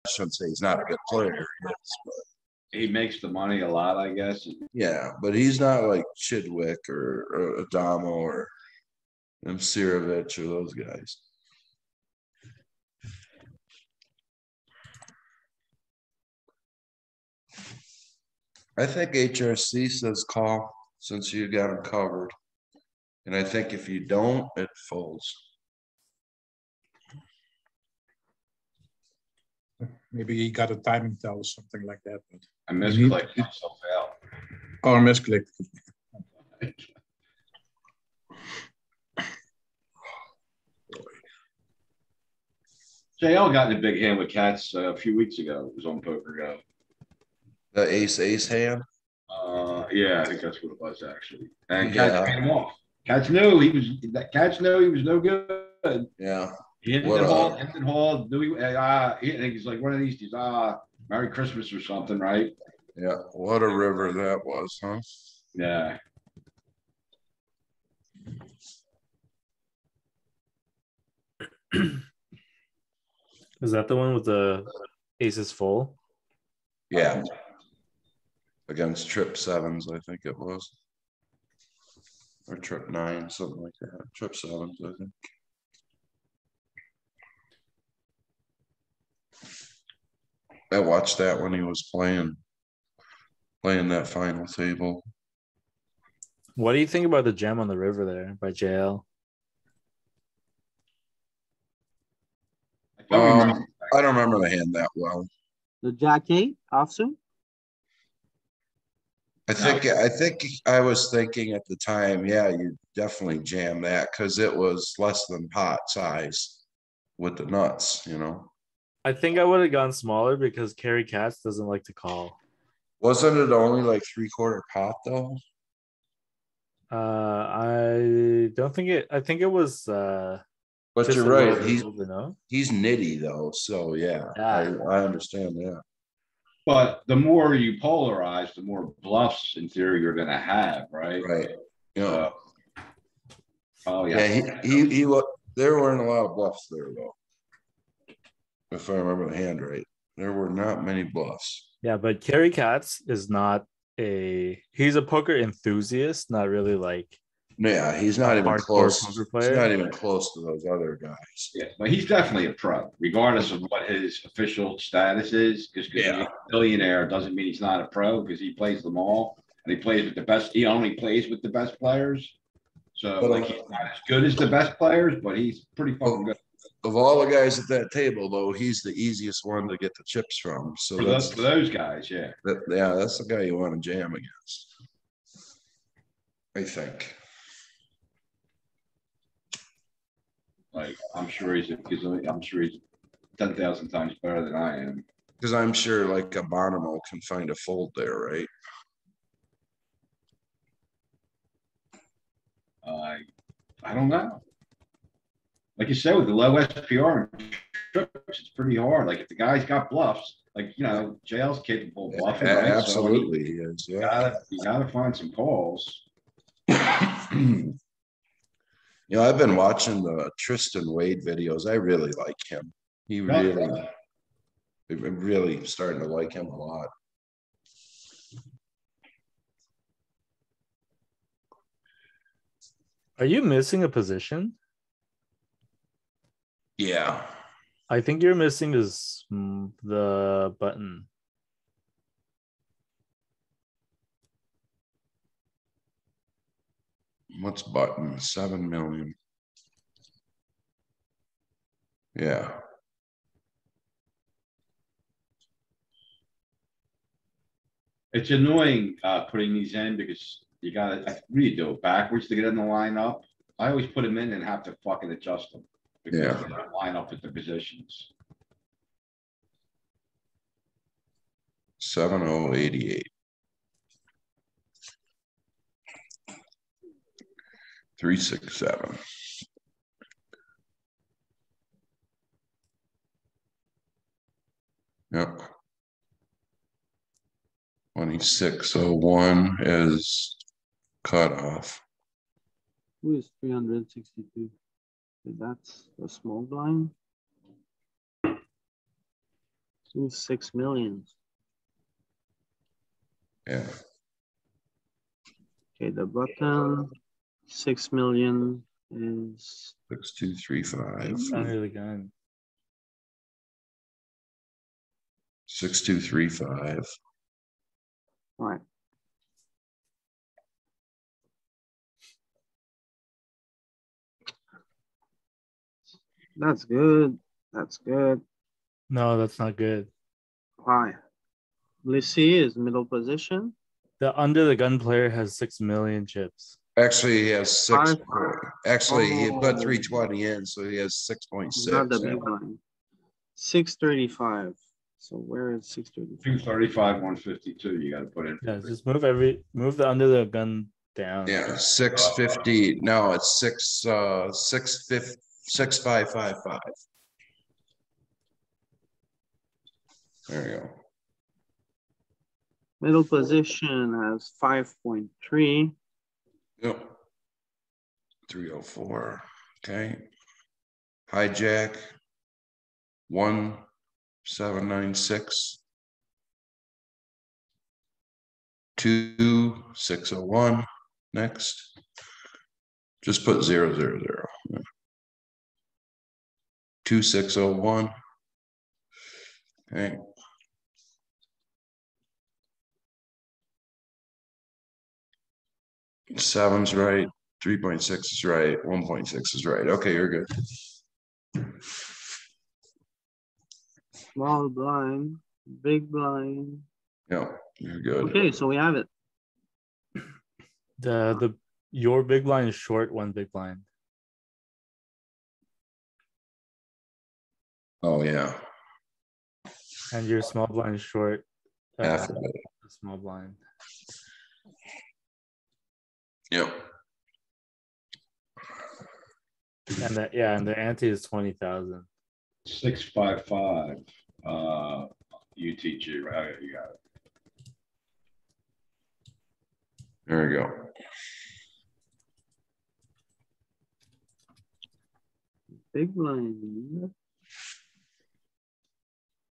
shouldn't say he's not a good player. He is, but he makes the money a lot, I guess. yeah, but he's not like Chidwick or Adamo or Msirovic or those guys. I think HRC says call since you got him covered. And I think if you don't, it folds. Maybe he got a timing tell or something like that. But I misclicked myself out. or misclicked. JL got in a big hand with Cats a few weeks ago. It was on Poker Go. The ace hand? Yeah, I think that's what it was actually. And Cats came off. Cats knew he was no good. Yeah. He ended Hall, knew I think he's like one of these Merry Christmas or something, right? Yeah. What a river that was, huh? Yeah. Is that the one with the aces full? Yeah. Against trip sevens, I think it was. Or trip nine, something like that. Trip sevens, I think. I watched that when he was playing that final table. What do you think about the gem on the river there by JL? I don't remember the hand that well. The Jack 8 offsuit? I think I was thinking at the time, yeah, you definitely jam that because it was less than pot size with the nuts, you know. I think I would have gone smaller because Kerry Katz doesn't like to call. Wasn't it only like 3/4 pot though? I don't think it. I think it was. But you're right. He's He's nitty though, so yeah. I understand that. But the more you polarize, the more bluffs in theory you're going to have, right? Right. Yeah. Yeah. He there weren't a lot of bluffs there though. If I remember the hand right, there were not many bluffs. Yeah, but Kerry Katz is not he's a poker enthusiast, not really like. Yeah, he's not even close. He's not even close to those other guys. Yeah, but he's definitely a pro, regardless of what his official status is. Because he's a billionaire doesn't mean he's not a pro because he plays them all and he plays with the best. He only plays with the best players. So he's not as good as the best players, but he's pretty fucking good. Of all the guys at that table, though, he's the easiest one to get the chips from. So for those guys, yeah. That's the guy you want to jam against, I think. Like I'm sure he's 10,000 times better than I am. Because I'm sure like a Bonomo can find a fold there, right? I don't know. Like you said, with the low SPR, it's pretty hard. Like if the guy's got bluffs, like JL's capable of bluffing. Right? Absolutely, he is. Yeah, you gotta find some calls. I've been watching the Tristan Wade videos. I really like him. I'm really starting to like him a lot. Are you missing a position? Yeah. I think you're missing is the button. What's button? 7 million. Yeah. It's annoying putting these in because you gotta really do it backwards to get in the lineup. I always put them in and have to fucking adjust them because they don't line up with the positions. 7088. 367. Yep. 2601 is cut off. Who is 362? That's a small blind. 6 million. Yeah, Okay, the button, 6 million is 6235, Under the gun. 6235. all right. That's good. That's good. No, that's not good. Why? Lucy is middle position. The under the gun player has 6 million chips. Actually, he has six. Five. Actually, he put Oh. 320 in, so he has 6.6. Not the big line. 635. So where is 635? 235, 152, you gotta put in. Yeah, just move the under the gun down. Yeah, 650. No, it's 6555. There you go. Middle position has 5.3. Yep. 304. Okay. Hijack. 1796. 2601. Next. Just put 000. 2601. Okay. Seven's right. 3.6 is right. 1.6 is right. Okay, you're good. Small blind, big blind. Yeah, you're good. Okay, so we have it. Your big blind is short one big blind. Oh yeah. And your small blind is short. Half of it. The small blind. Yep. And the ante is 20,000. 655, UTG, right? You got it. There we go. Big blind.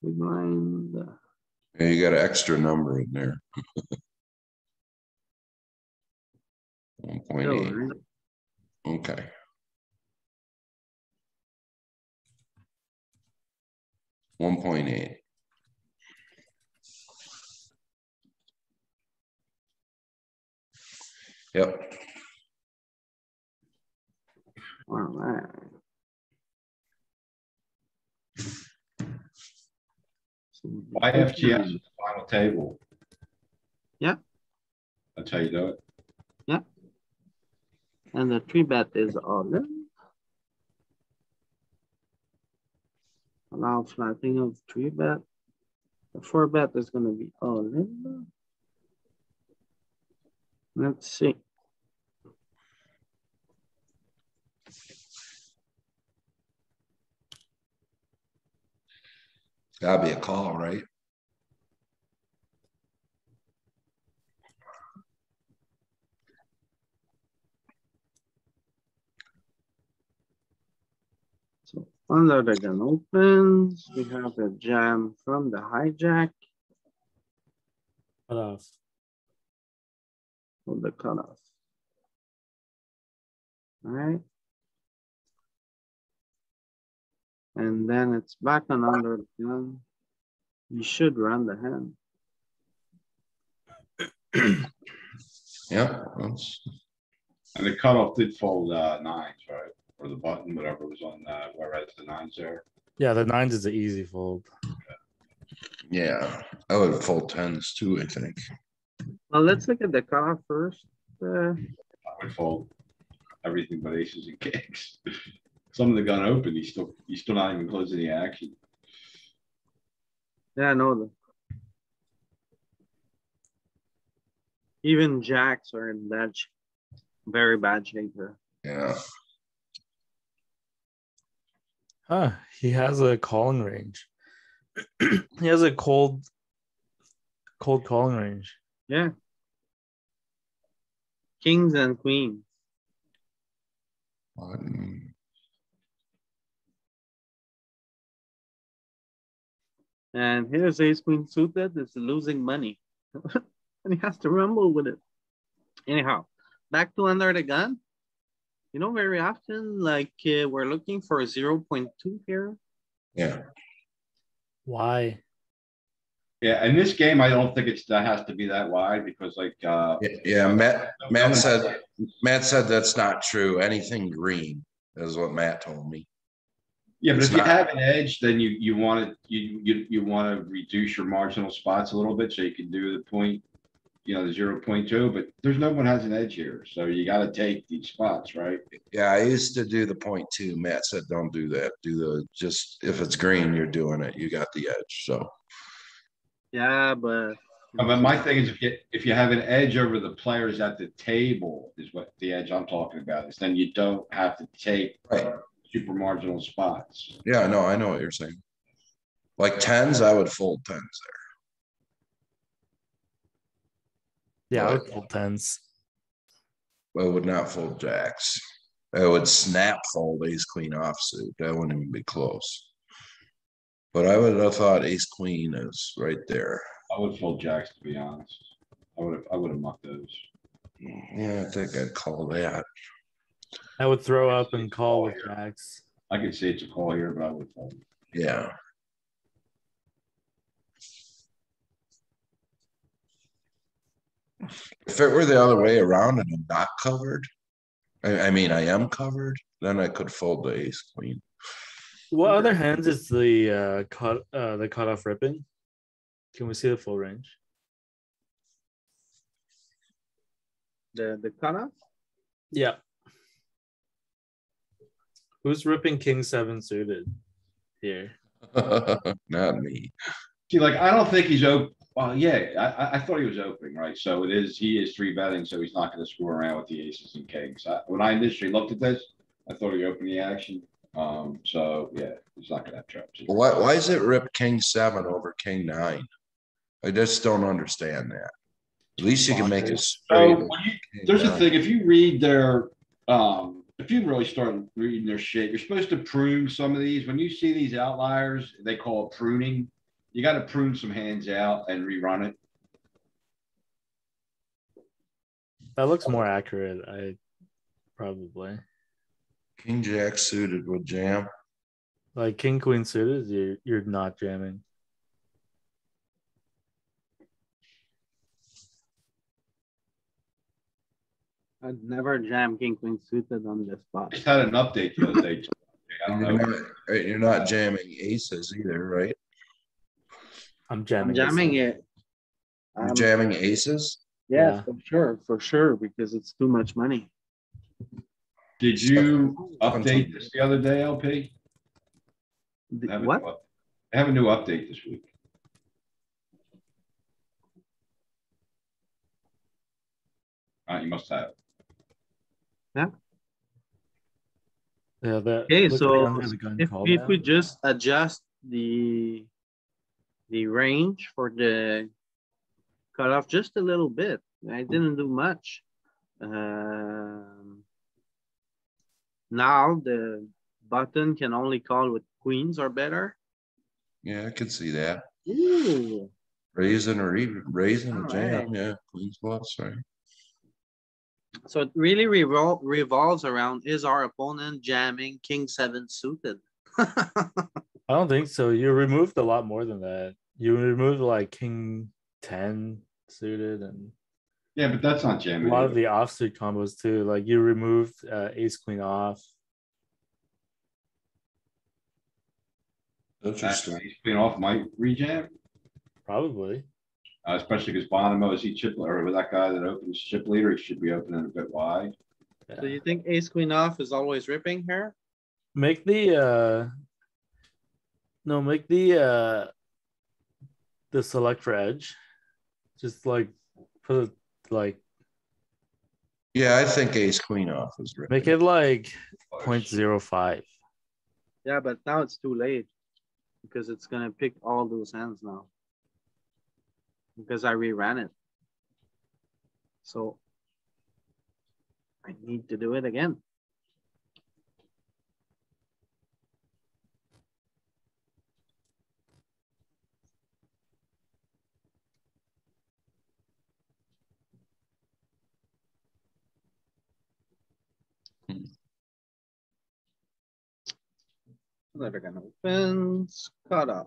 Big blind. Yeah, you got an extra number in there. 1.8. Right? Okay. $1.8. Yep. All right. So YFGS is the final table. Yeah. That's how you do it. And the 3-bet is all in. Allow flattening of 3-bet. The 4-bet is going to be all in. Let's see. Gotta be a call, right? So under the gun opens, we have a jam from the hijack Cut off. of the cutoff. All right. And then it's back on under the gun. You should run the hand. Yeah. That's, And the cutoff did fold nines, right? Or the button, whatever was on whereas the nines there. Yeah, the nines is an easy fold. yeah. I would fold tens too, I think. Well, let's look at the cutoff first. I would fold everything but aces and kings. Some of the gun open, he's still not even closing the action. Yeah, I know. Even jacks are in bad, very bad shape here. Yeah. Huh, he has a calling range. He has a cold calling range. Yeah. Kings and queens. And here's ace queen suited. It's losing money. And he has to rumble with it. Anyhow, back to under the gun. You know, very often, like we're looking for a 0.2 here. Yeah. Why? Yeah, in this game, I don't think that has to be that wide because like, Yeah, Matt said that's not true. Anything green is what Matt told me. yeah, but It's if you not- have an edge, then you want to, you want to reduce your marginal spots a little bit so you can do the point, the 0.2, but there's no one has an edge here. So you got to take these spots, right? Yeah, I used to do the 0.2. Matt said, don't do that. Do just if it's green, you're doing it. You got the edge. So Yeah, but But my thing is if you have an edge over the players at the table is what the edge I'm talking about is, then you don't have to take right. super marginal spots. Yeah, no, I know what you're saying. Like tens, I would fold tens Yeah, I But- would fold tens. there. I would not fold jacks. I would snap fold ace queen offsuit. That wouldn't even be close. But I would have thought ace queen is right there. I would fold jacks, to be honest. I would have mucked those. Yeah, I think I'd call that. I would throw up and call with jacks. I could see it's a call here, but I would fold. Yeah. If it were the other way around and I'm not covered, I mean, I am covered, then I could fold the ace queen. What other hands is the cutoff ripping? Can we see the full range? the cutoff. Yeah. Who's ripping king 7 suited here? Not me. See, like, I don't think he's open. Well, yeah, I thought he was opening, right? So he is 3-betting, so he's not going to screw around with the aces and kings. When I initially looked at this, I thought he opened the action. So yeah, he's not going to have traps. Why is it rip king 7 over king 9? I just don't understand that. At least you can make it straight. So there's a thing, if you read their, if you really start reading their shit, you're supposed to prune some of these. When you see these outliers, they call it pruning. You got to prune some hands out and rerun it. That looks more accurate. I probably King jack suited with jam. like king queen suited. You're not jamming. I'd never jam king queen suited on this spot. Just had an update the other day. I don't know. You're not jamming aces either, right? I'm I'm jamming. jamming it. You're jamming aces? Yeah, Yeah. for sure, because it's too much money. Did you update this the other day, LP? They have a What? new They have a new update this week. You must have. Yeah. That Okay, looks so like under the gun call if now. we just adjust the range for the cutoff just a little bit, I didn't do much. Now the button can only call with queens or better. Yeah, I could see that. Ooh, Raising or even raising a jam. Alright. Yeah, queen's bluffs, right? so it really revolves around, is our opponent jamming king 7 suited? I don't think so. You removed a lot more than that. You removed like king 10 suited and Yeah, but that's not a jamming. lot of either. the offsuit combos too. Like you removed ace queen off. Interesting. Ace queen off might rejam, Probably. especially because Bonomo is he chip or with that guy that opens chip leader, he should be opening a bit wide. Yeah. So you think ace queen off is always ripping here? Make the no, make the select for edge. Just like put it like Yeah, I think ace queen off is ripping. make it like 0.05. Yeah, but now it's too late because it's gonna pick all those hands now. Because I reran it. So I need to do it again. They're gonna open, cut off.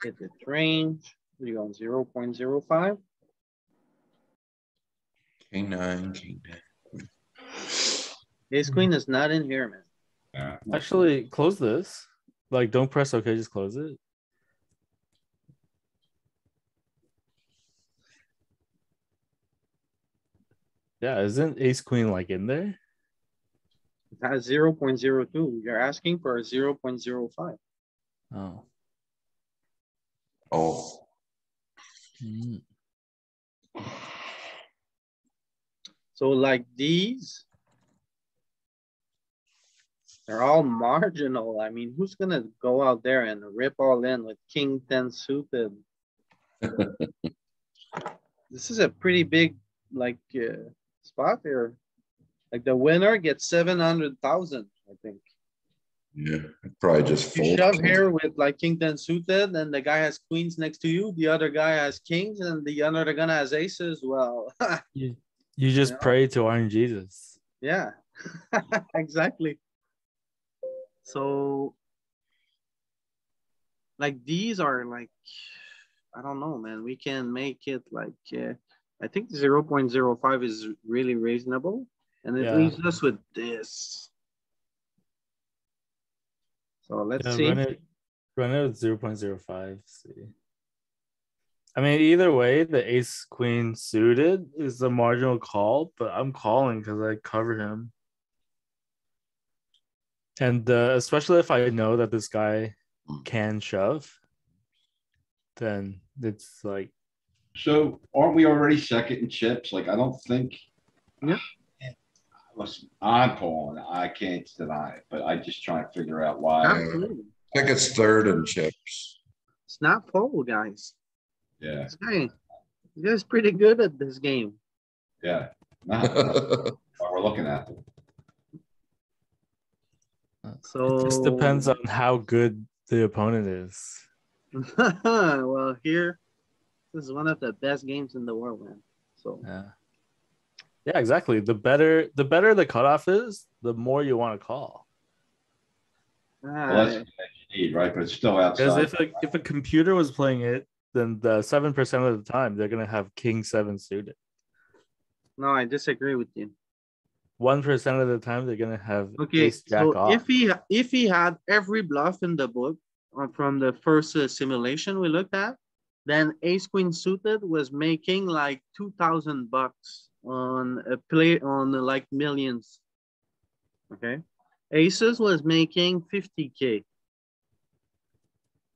Hit the range, we go 0.05. King nine, king ten. Ace queen is not in here, man. Yeah. Actually, close this. Like, don't press OK, just close it. Yeah, isn't ace queen like in there? It has 0.02. You're asking for a 0.05. Oh. Oh, Mm. So like these, they're all marginal. I mean, who's gonna go out there and rip all in with king 10 suited? This is a pretty big, like, spot here. Like the winner gets 700,000, I think. yeah, I'd probably just You fold. shove king. here with like king 10 suited, and the guy has queens next to you, the other guy has kings, and the other guy has aces. Well, You just Yeah. pray to Iron Jesus. yeah, exactly. So, like these are like, I don't know, man. We can make it like, I think 0.05 is really reasonable, and it Yeah. leaves us with this. So let's Yeah, see. run it with 0.05. See. I mean, either way, the ace queen suited is the marginal call, but I'm calling because I cover him. And especially if I know that this guy can shove, then it's like, So aren't we already second in chips? Like, I don't think. Yeah. Listen, I'm calling. I can't deny it, but I just try to figure out why. Absolutely. I think it's third in chips. It's not fold, guys. Yeah, This guy's pretty good at this game. yeah. Not what we're looking at. So it just depends on how good the opponent is. well, here, this is one of the best games in the world, man. So Yeah, exactly. The better the cutoff is, the more you want to call. Well, that's what you need, right? But it's still Because outside. if a computer was playing it, then the 7% of the time they're gonna have king 7 suited. no, I disagree with you. 1% of the time they're gonna have Okay, ace jack so off. if he had every bluff in the book from the first simulation we looked at, then ace queen suited was making like $2,000 on a play on like millions. Okay, aces was making 50K.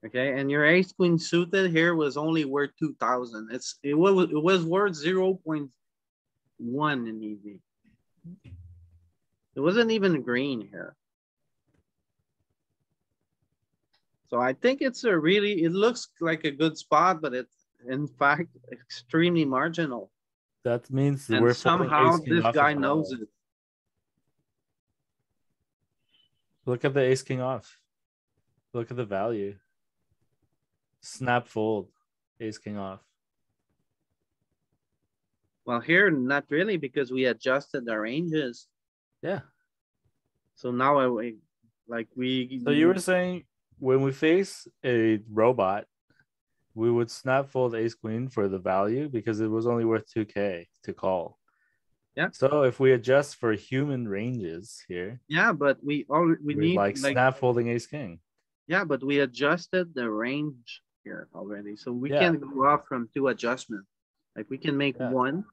Okay, and your ace queen suited here was only worth 2,000. It was worth 0.1 in EV. It wasn't even green here. So I think it's it looks like a good spot, but it's in fact extremely marginal. That means And we're folding somehow ace king this off guy as knows well. it. Look at the ace king off. Look at the value. Snap fold, ace king off. Well, here, not really, because we adjusted the ranges. Yeah. So now So you were saying when we face a robot, we would snap fold ace queen for the value because it was only worth 2K to call. Yeah. So if we adjust for human ranges here, yeah, but we need like snap folding ace king. yeah, but we adjusted the range here already. So we Yeah. can go off from 2 adjustments. Like we can make Yeah. 1,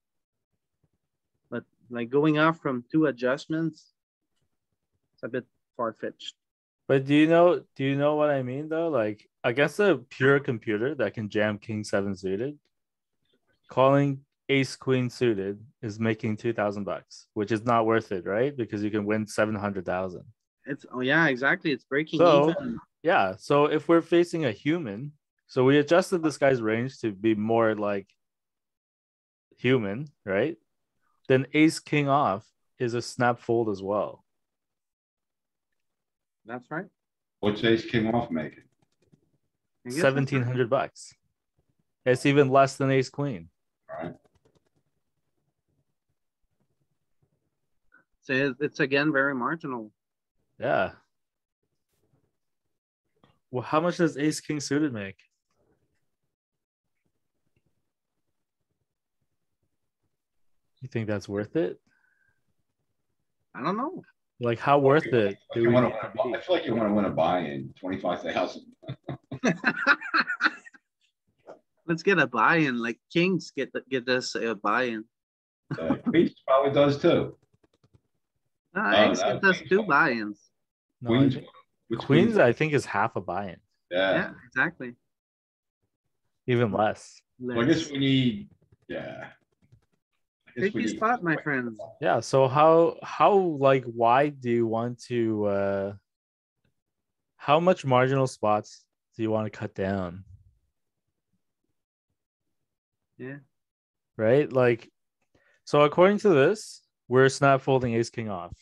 but like going off from 2 adjustments, it's a bit far-fetched. But do you know what I mean though? Like against a pure computer that can jam king 7 suited, calling ace queen suited is making $2,000, which is not worth it, right? Because you can win 700,000. Oh yeah, exactly. It's breaking So even. yeah, so if we're facing a human, so we adjusted this guy's range to be more like human, right? Then ace king off is a snap fold as well. That's right. What's ace king off making? I guess that's right. $1,700. It's even less than ace queen. Alright, So it's again very marginal. Yeah. Well, how much does ace king suited make? You think that's worth it? I don't know. Like, how worth it do you we wanna need to win be? I feel like you wanna win a buy-in, 25,000. Let's get a buy-in, like Kings get us a buy-in. Queens probably does too. X no, get us Queens 2 won't. buy-ins. No, I Queens, think which Queens, I think, is half a buy-in, Yeah, exactly. even less. Well, I guess Let's we need, yeah. I guess we tricky need- spot, my friends. Yeah. So how like wide do you want to how much marginal spots do you want to cut down? Yeah, Right? Like, so according to this, we're snap folding ace king off.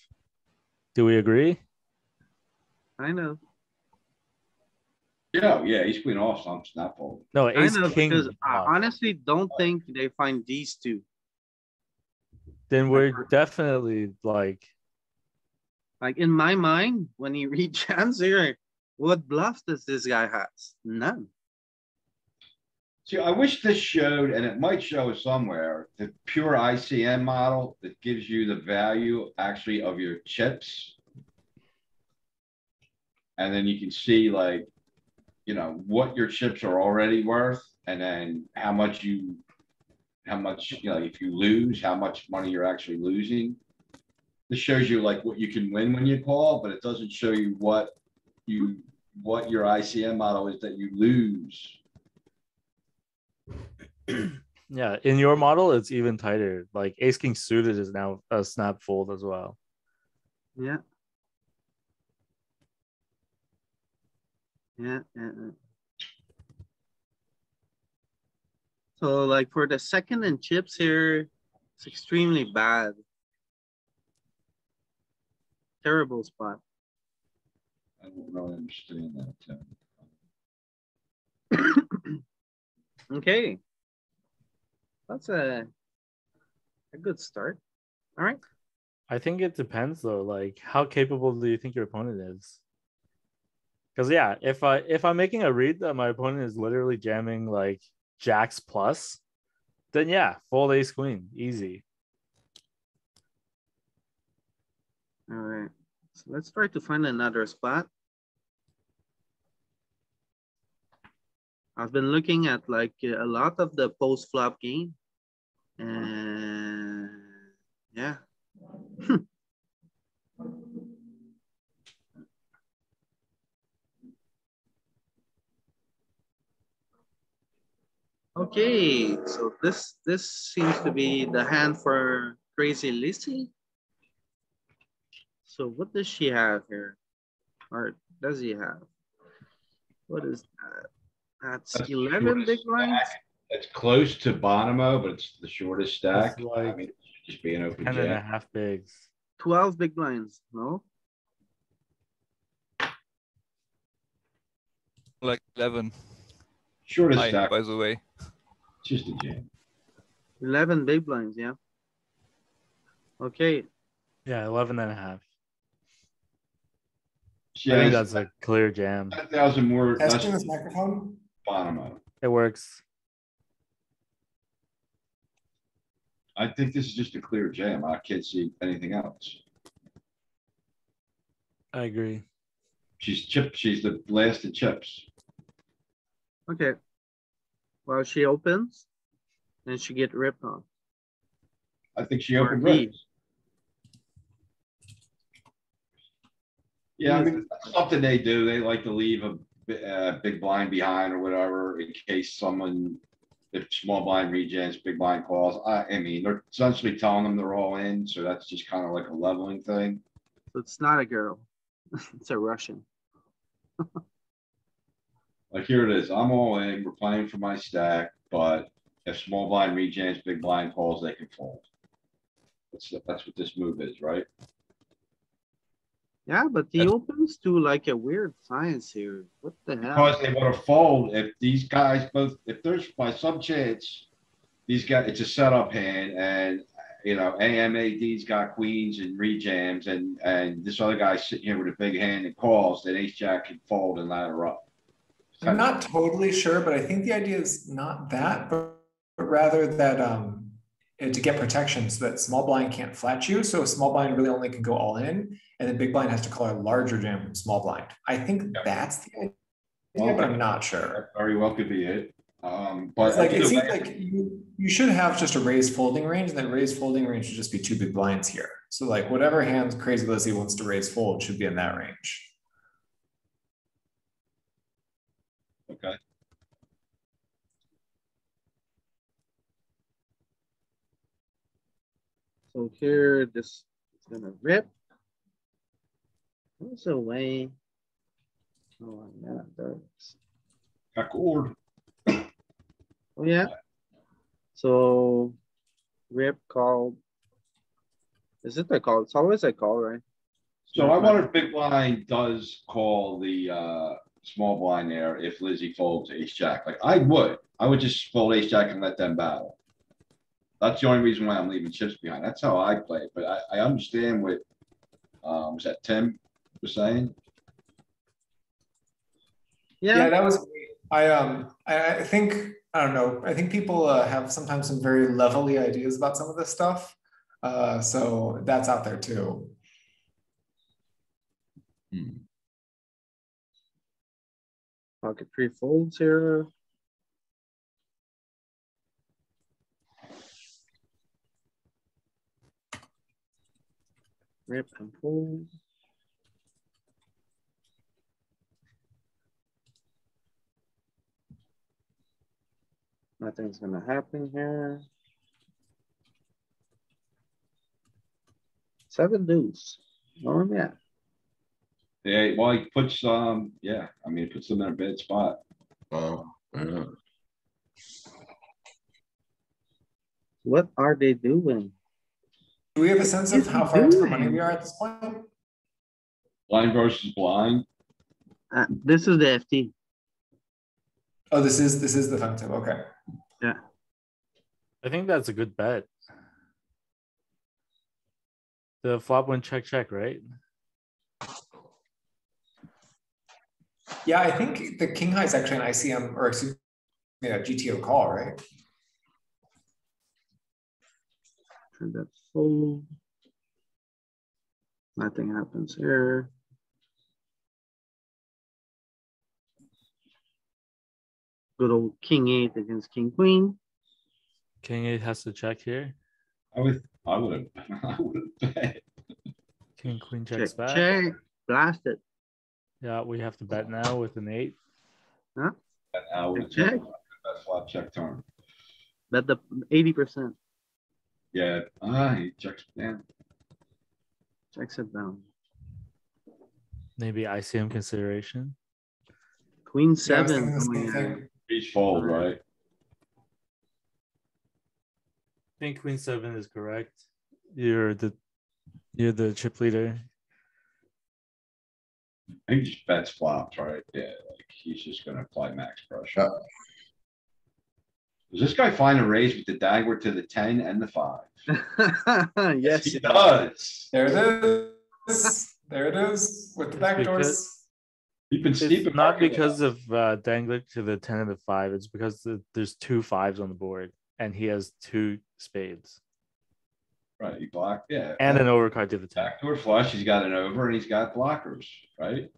Do we agree? I know. Yeah, he's queen off, so I'm snap fold. No, I ace know because king I off. honestly don't think they find these two. Then we're definitely like, Like in my mind, when you read jams here, what bluffs does this guy has? None. See, I wish this showed, and it might show somewhere, the pure ICM model that gives you the value actually of your chips. And then you can see like, you know, what your chips are already worth and then how much, you know, if you lose, how much money you're actually losing. This shows you like what you can win when you call, but it doesn't show you what your ICM model is that you lose. yeah, in your model, it's even tighter. Like ace king suited is now a snap fold as well. Yeah. Yeah. So like for the second and chips here, it's extremely bad. Terrible spot. I don't really understand that. Okay. That's a good start. All right. I think it depends though. Like, how capable do you think your opponent is? Because yeah, if I'm making a read that my opponent is literally jamming like jacks plus, then yeah, fold ace queen, easy. All right. So let's try to find another spot. I've been looking at like a lot of the post flop game. And yeah. Okay, so this seems to be the hand for Crazy Lizzie. So what does she have here? Or does he have? What is that? That's 11 big blinds. It's close to Bonomo, but it's the shortest stack. It's like I mean, just be an open 10 and a jam. half bigs. 12 big blinds, no? Like 11. Shortest Hi, stack, by the way. just a jam. 11 big blinds, yeah. Okay, Yeah, 11 and a half. She I think has that's a clear jam. 10,000 more. That's Testing this microphone. Bonomo. It works. I think this is just a clear jam. I can't see anything else. I agree. She's chipped. She's the last of chips. okay. Well, she opens and she get ripped off. I think she Or opened he. right. Yeah, I mean, that's something they do. They like to leave a big blind behind or whatever in case someone, if small blind regens, big blind calls. I mean, they're essentially telling them they're all in. So that's just kind of like a leveling thing. So it's not a girl. It's a Russian. Like here it is. I'm all in. We're playing for my stack, but if small blind regens, big blind calls, they can fold. That's what this move is, right? Yeah, but he That's- opens to like a weird science here. What the hell? Because they would have fold if these guys both, if there's by some chance, these guys, it's a setup hand and, you know, AMAD's got queens and rejams and this other guy's sitting here with a big hand and calls, then ace jack can fold and ladder up. I'm not totally sure, but I think the idea is not that, but rather that to get protection so that small blind can't flat you. So small blind really only can go all in, and then big blind has to call a larger jam from small blind. I think that's the idea, but I'm not sure. That very well could be it. It's But like it seems like you should have just a raised folding range, and that raised folding range should just be two big blinds here. So like whatever hands Crazy Lizzie wants to raise fold should be in that range. okay. So here, this is gonna rip. There's a way. Oh, yeah, there's. Got cord. Oh, yeah. So rip called. Is it a call? It's always a call, right? So I wonder if big blind does call the small blind there if Lizzie folds ace jack. Like I would just fold ace jack and let them battle. That's the only reason why I'm leaving chips behind. That's how I play it. But I understand what was that Tim was saying? Yeah, that was. I think I don't know. I think people have sometimes some very levelly ideas about some of this stuff. So that's out there too. Pocket three folds here. Rip and fold. Nothing's gonna happen here. Seven deuce. Oh, yeah. Yeah, well, he puts yeah, I mean, it puts them in a bad spot. Oh, yeah. What are they doing? Do we have a sense of how far into the money we are at this point? Blind versus blind. This is the FT. Oh, this is the fun tip. Okay. Yeah. I think that's a good bet. The flop went check, right? Yeah, I think the king high is actually an ICM or excuse me, a GTO call, right? Turn that fold. Nothing happens here. Good old king eight against king queen. King 8 has to check here. I would have bet. King Queen Check, checks back. check, blast it. Yeah, we have to bet now with an 8. And I would have Check. checked that flop check turn. Bet the 80%. Yeah, he checks down. Checks it down. Maybe ICM consideration. Queen Yeah, I was seven. thinking the same coming in. thing. He's fold, right? I think Queen 7 is correct. You're the chip leader. He just bets flops, right? Yeah, like he's just gonna apply max pressure. Does this guy find a raise with the dagger to the 10 and the 5? Yes. He does. There it is. There it is with the back doors. because- You've been steep. It's not because of dangler to the 10 and the 5. It's because there's 2 5s on the board and he has 2 spades Right, he blocked, yeah. and an overcard to the 10. Backdoor flush, he's got an over and he's got blockers, right?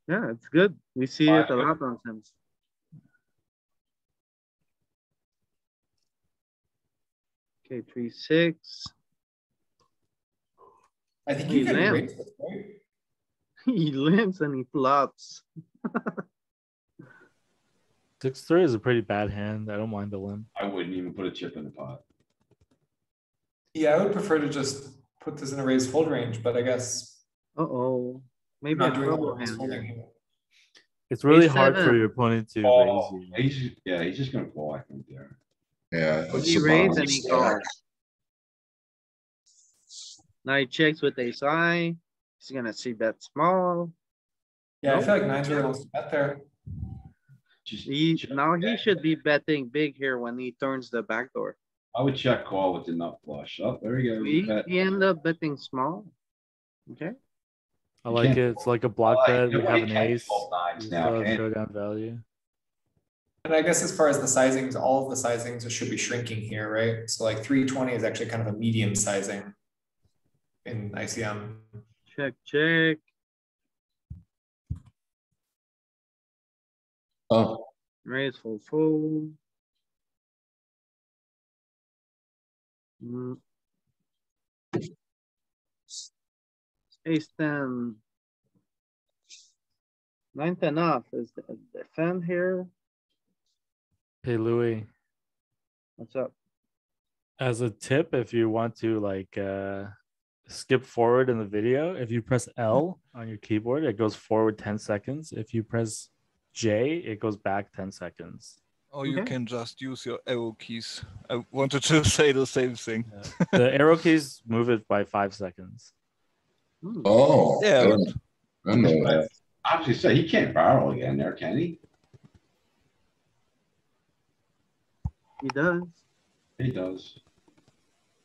Yeah, it's good. We see it a lot on Sims. Okay, 3-6. I think you He can limps. raise this, right? He limps and he flops. 6-3 is a pretty bad hand. I don't mind the limp. I wouldn't even put a chip in the pot. Yeah, I would prefer to just put this in a raised fold range, but I guess Uh-oh. I'm Maybe a not doing trouble all this hand folding here. here. It's really hard A7. for your opponent to Oh, raise you. he's just gonna call, I think, there. Yeah. He it's a raised bottom and he stack. called. Now he checks with ace high. He's gonna see bet small. Yeah, I Nope. feel like nines really wants to bet there. Just Now he should be betting big here when he turns the back door. I would check call with the nut flush. Oh, there you go. He, Bet. he ended up betting small. Okay, I You like can't- it. It's like a block bet. We Nobody have an can ace. fold nines We now, still have can you? showdown value. And I guess as far as the sizings, all of the sizings should be shrinking here, right? So like 320 is actually kind of a medium sizing in ICM. check, check. Oh, Raise full. Mm. Ace 10. 9-10 off is the defend here. Hey Louis, What's up? as a tip, if you want to like skip forward in the video, if you press L on your keyboard, it goes forward 10 seconds. If you press J, it goes back 10 seconds. Or you Okay. can just use your arrow keys. I wanted to say the same thing. Yeah. The arrow keys move it by 5 seconds. Hmm, oh. Yeah, I know that. I was gonna say, he can't barrel again there, can he? he does. He does.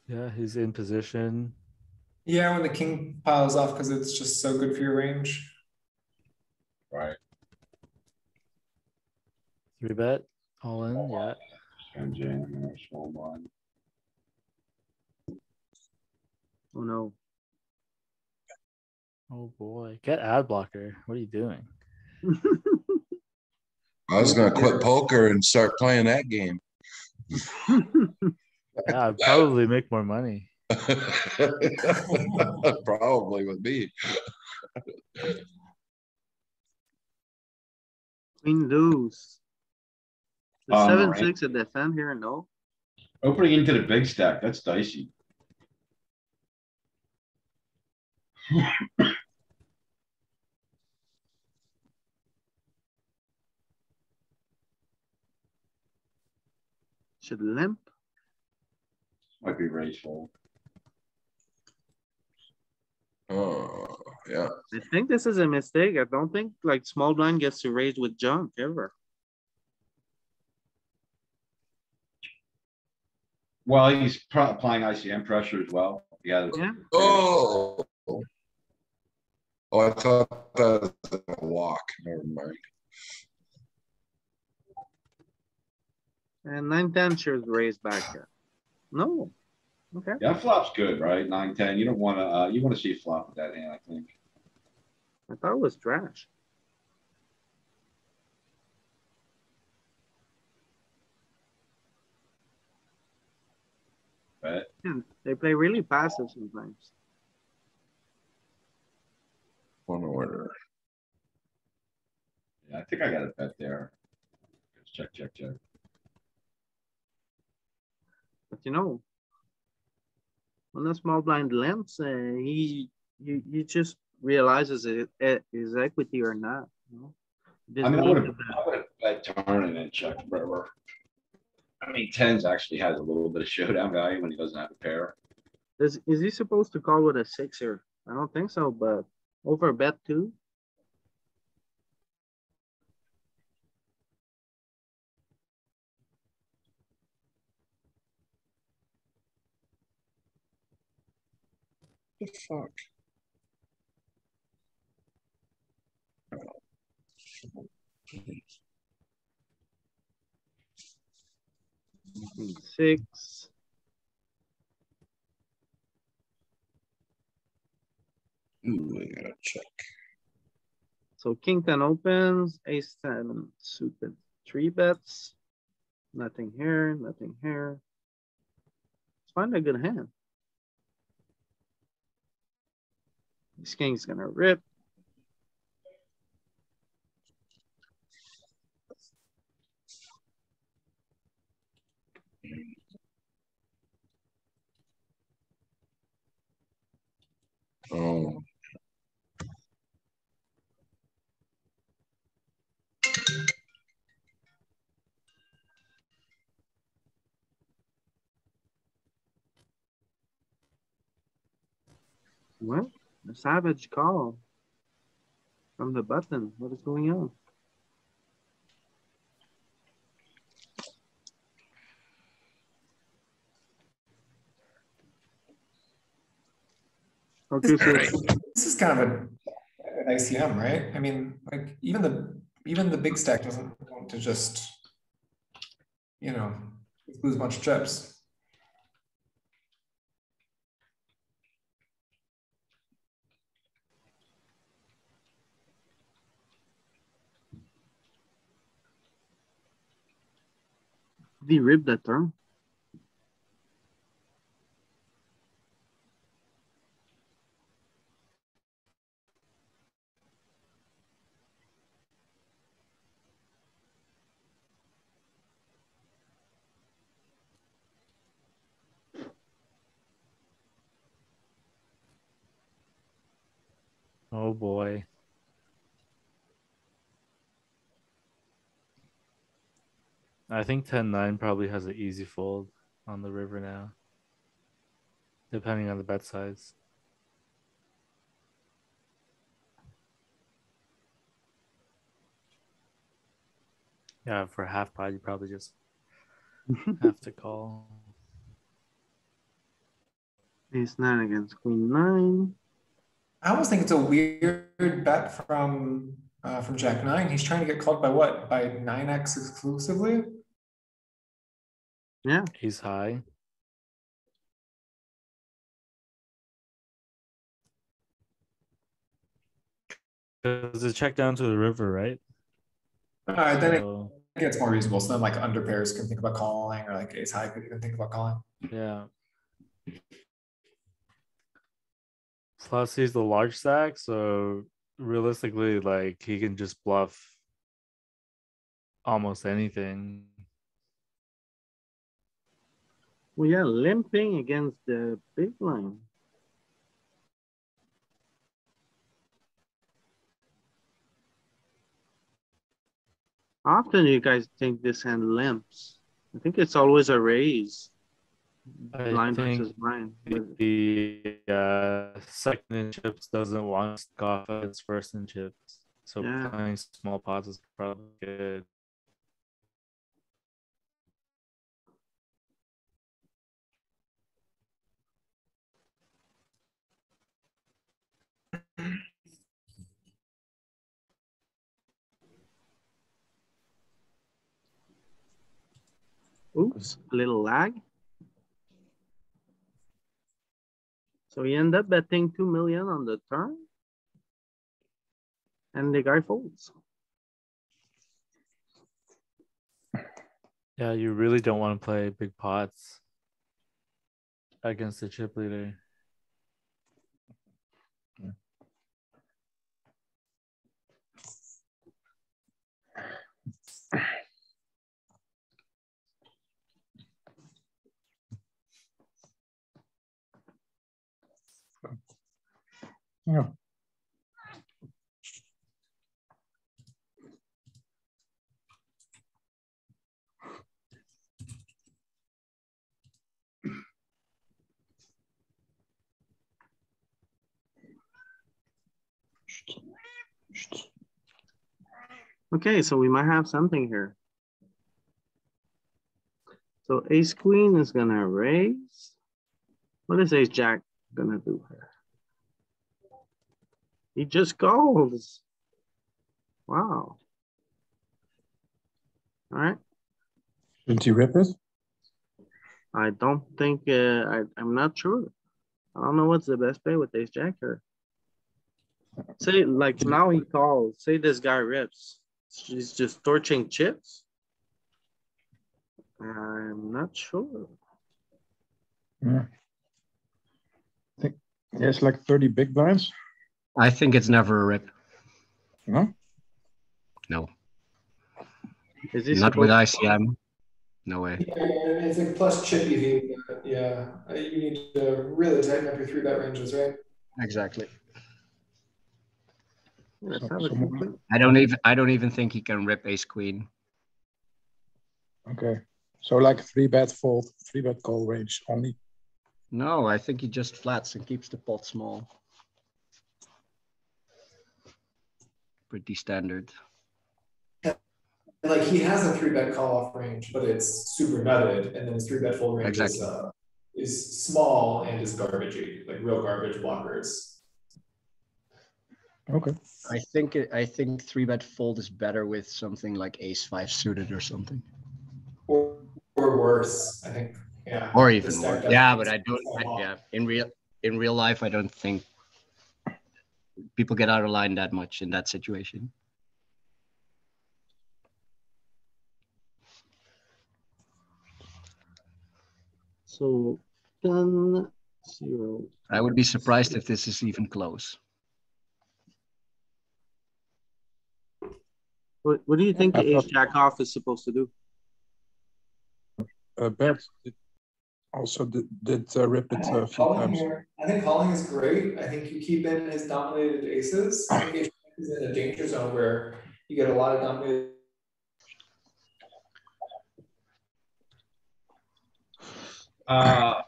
Yeah, he's in position. Yeah, when the king piles off because it's just so good for your range. Right. 3-bet, all in, yeah. And jam there, small blind. Oh no. Oh boy, get ad blocker. What are you doing? I was gonna quit poker and start playing that game. Yeah, I'd probably make more money. Probably would be. Queen deuce. The Right. 7-6 a defend here, no? Opening into the big stack, that's dicey. Should limp. Might be raise fold. Oh, yeah. I think this is a mistake. I don't think like small blind gets to raise with junk ever. Well, he's applying ICM pressure as well. Yeah. Yeah, Oh. Oh, I thought that was a walk. Never mind. and 9-10 should raise back here. No. Okay, Yeah, flop's good, right? 9-10. You don't wanna, you wanna see flop with that hand, I think. I thought it was trash. Bet. Yeah, they play really passive sometimes. One order. Yeah, I think I got a bet there. Check, check, check. But you know, when the small blind limps, he just realizes it is equity or not. You know? He I mean, doesn't I need would to have bet. bet turn and then check river. I mean, tens actually has a little bit of showdown value when he doesn't have a pair. Is he supposed to call with a 6 here? I don't think so, but over bet 2. The fuck? 6. Ooh, I gotta check. So king 10 opens, ace 10 suited 3 bets. Nothing here, nothing here. Let's find a good hand. This king's gonna rip. Oh, What? A savage call from the button. What is going on? Okay, so This is kind of an ICM, right? I mean, like even the big stack doesn't want to just, you know, lose a bunch of chips. did he rip that turn? Oh boy. I think 10-9 probably has an easy fold on the river now, depending on the bet size. Yeah, for half pot, you probably just have to call. Ace 9 against Queen 9. I almost think it's a weird bet from Jack 9. He's trying to get called by what? By 9x exclusively? Yeah. Ace high. Because it's check down to the river, right? All right, then So, it gets more reasonable. So then like under pairs can think about calling, or like ace high could even think about calling. yeah. Plus, he's the large stack, so realistically, like he can just bluff almost anything. Well, yeah, limping against the big line. Often you guys think this hand limps. I think it's always a raise. I Blind think versus blind. But the second in chips doesn't want to stick off its first in chips. So Yeah. playing small pots is probably good. oops, a little lag. So he ended up betting 2 million on the turn. And the guy folds. Yeah, you really don't want to play big pots against the chip leader. Yeah. Okay, so we might have something here. So ace queen is gonna raise. What is ace jack gonna do here? He just calls. Wow. All right. Didn't he rip it? I don't think, I'm not sure. I don't know what's the best play with ace jack here. Say, like now he calls, say this guy rips. He's just torching chips. I'm not sure. Yeah. I think there's like 30 big blinds. I think it's never a rip. No? No, Is he not with supposed ICM. No way. Yeah, it's like plus chip EV. Yeah, you need to really tighten up your 3-bet ranges, right? Exactly. Let's So- have a so- quick look. I don't even think he can rip ace queen. Okay. So like 3-bet fold, 3-bet call range only. No, I think he just flats and keeps the pot small. pretty standard. Like he has a 3-bet call off range, but it's super nutted, and then his 3-bet fold range Exactly. is small and is garbagey, like real garbage blockers. Okay. I think 3-bet fold is better with something like ace-5 suited or something. Or worse, I think. Yeah. Or the even stack more. depth Yeah, is but I don't. so long. Yeah, in real life, I don't think people get out of line that much in that situation. So 10, 0. I would be surprised if this is even close. What do you think I the ace thought- jack off is supposed to do? Bert also did rip it a few Calling times. here, I think calling is great. I think you keep in his dominated aces. I think he's in a danger zone where you get a lot of dominated. Oh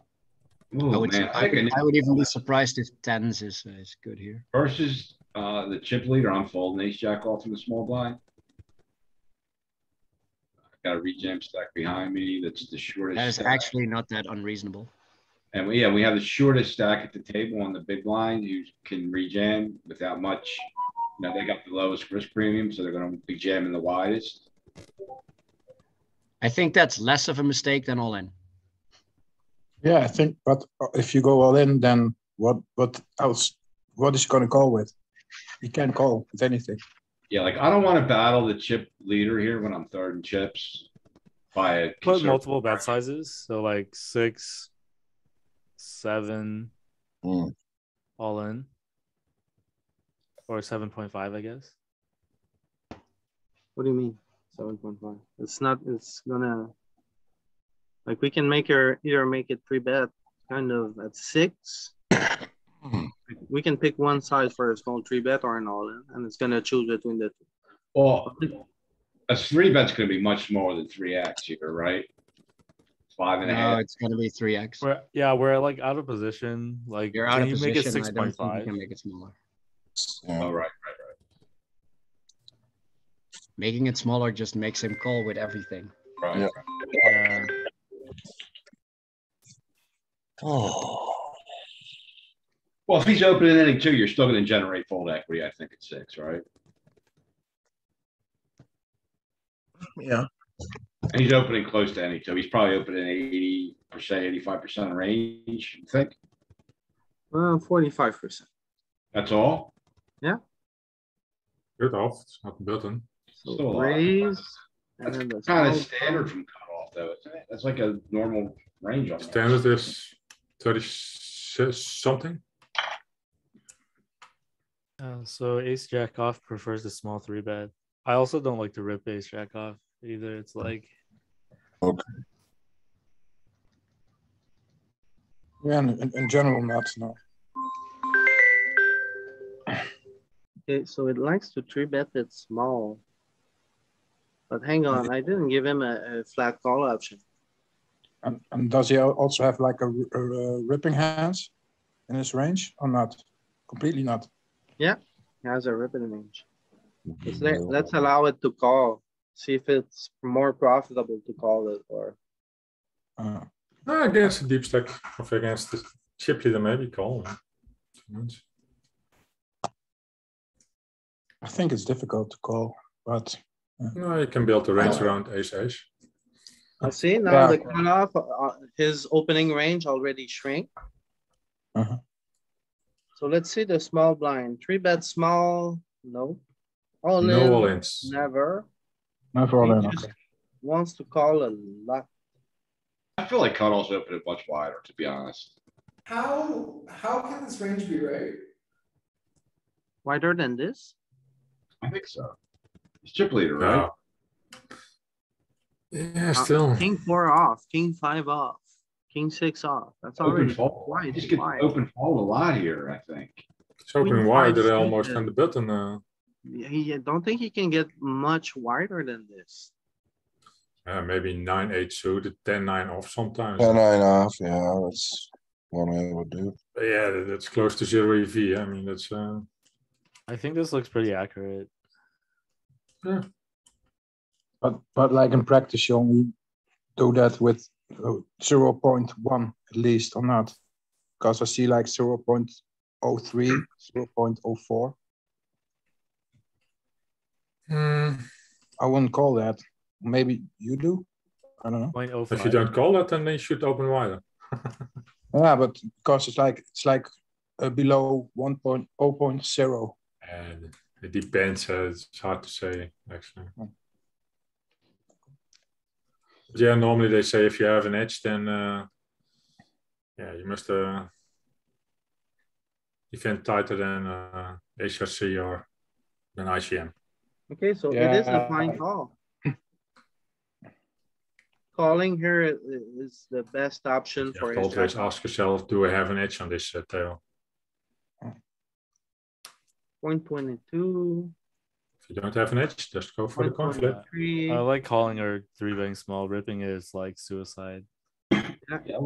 man, I would even be surprised if tens is good here. versus the chip leader, I'm folding ace jack off in the small blind. Got a rejam stack behind me. That's the shortest. That is stack. actually not that unreasonable. And we have the shortest stack at the table on the big blind. You can rejam without much. You know, they got the lowest risk premium, so they're going to be jamming the widest. I think that's less of a mistake than all in. Yeah, I think. But if you go all in, then what else? What is he going to call with? He can't call with anything. Yeah, like I don't want to battle the chip leader here when I'm third in chips by a Put conservative multiple bet margin. sizes, so like 6, 7, Mm. all in, or 7.5, I guess. What do you mean? 7.5. It's not, it's gonna, like we can make her either make it 3-bet kind of at 6. We can pick one side for a small 3-bet or an all in, and it's gonna choose between the two. Well, a 3-bet's going to be much smaller than 3x here, right? 5.5. No, it's going to be 3x. We're like out of position. Like, You're out can of you make it position. I don't think you 6.5? can make it smaller. Yeah. Oh, right. Making it smaller just makes him call with everything. Yeah. Yeah. Oh. Well, if he's opening inning 2, you're still going to generate fold equity, I think, at 6, right? Yeah. And he's opening close to inning 2. He's probably opening 80%, 85% range, I think. 45%. That's all? Good off. It's not button. So Still a lot. raise. And That's then the kind of small standard blind. from cutoff, though, isn't it? That's like a normal range on Standard is 30 something. So ace jack off prefers the small 3-bet. I also don't like to rip ace jack off either. It's like, Yeah, in general, not no. Okay, so it likes to 3-bet it small. But hang on, I didn't give him a flat call option. And does he also have like a ripping hands in his range or not? Completely not. He has a ripping range. Let's allow it to call. See if it's more profitable to call it or. No, against a deep stack of against the chip leader, maybe call. I think it's difficult to call, but no, you can build a range around ace. I see now Yeah. the cutoff, his opening range already shrank. Uh-huh. So let's see the small blind. 3-bet small, no. All in, No all-ins. never. Never all He in. just Okay. wants to call a lot. I feel like cutoffs open it much wider, to be honest. How can this range be right? Wider than this? I think so. It's chip leader, right? Yeah, still. King 4 off, king 5 off, king 6 off. That's Open already fold. wide. Just get wide. open fold a lot here, I think. It's open Queen wide, five they're almost suited. on the button. I don't think he can get much wider than this. Maybe 9-8 suited, 10-9 off sometimes. 10-9 off, yeah, that's one I would do. Yeah, that's close to 0 EV. I mean, that's. I think this looks pretty accurate. But like in practice, you only do that with 0.1 at least, or not? Because I see like 0.03, 0.04. I wouldn't call that. Maybe you do. I don't know. 0.05. If you don't call that, then they should open wider. Yeah, but because it's like below 1.0.0. And it depends. It's hard to say, actually. But yeah, normally they say if you have an edge, then yeah, you must defend tighter than HRC or than ICM. Okay, so it is a fine call. Calling here is the best option You for have to always ask yourself, do I have an edge on this tail? 0.22. If you don't have an edge, just go for the conflict. I like calling or 3-betting small. Ripping is like suicide. Yeah,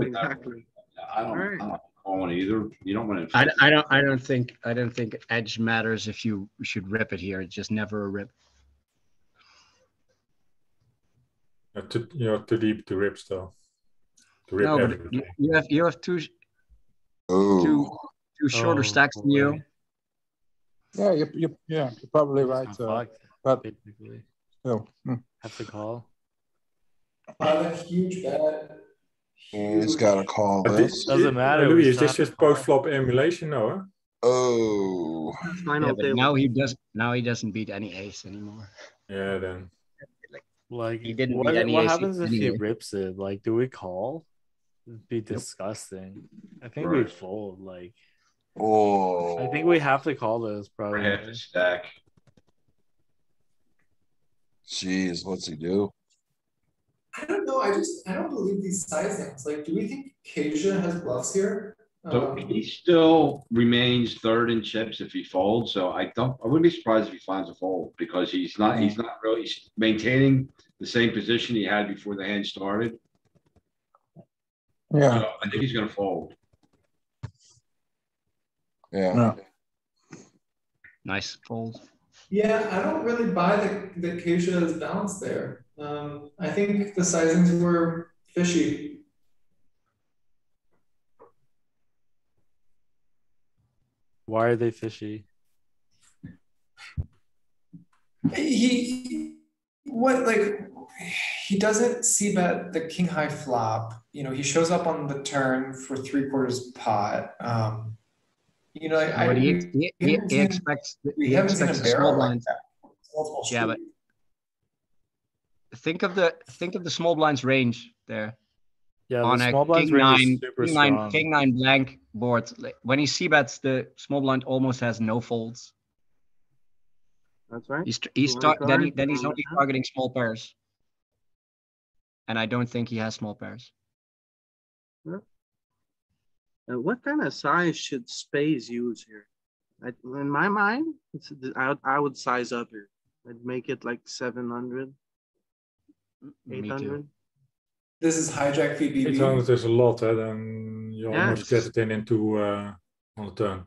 exactly. I don't call it either. You don't want to. I don't think edge matters if you should rip it here. It's just never a rip. You're too deep to rip still. To rip No, but everything. you have two shorter stacks than you. Yeah, you're probably right. But basically, still, have to call. A huge bet. He's got to call this. Doesn't matter. Louis, is this just post-flop emulation now? Huh? Oh. Yeah, but now he doesn't beat any ace anymore. Yeah, then. Like, He didn't what beat any happens if he anyway. rips it? Like, do we call? It'd be disgusting. I think we fold. Like, I think we have to call this probably. Half a stack. Jeez, what's he do? I don't know. I don't believe these sizings. Like, do we think Kasia has bluffs here? So he still remains third in chips if he folds. So I wouldn't be surprised if he finds a fold because he's not really maintaining the same position he had before the hand started. yeah. So I think he's going to fold. Yeah. Nice fold. Yeah, I don't really buy that Kasia is balanced there. I think the sizings were fishy. Why are they fishy? He doesn't see bet the king high flop. You know, he shows up on the turn for 3/4 pot. You know, he expects a small blind. Yeah, but think of the small blind's range there. Yeah, on the a small blind's king range is nine, super king nine, strong. king nine blank board. When he c-bets, the small blind almost has no folds. That's right. Then he's only targeting small pairs, and I don't think he has small pairs. Yeah. What kind of size should spades use here? In my mind, I would size up here. I'd make it like 700, 800. This is hijack VBB. 800 is a lot, then you almost get it into on the turn.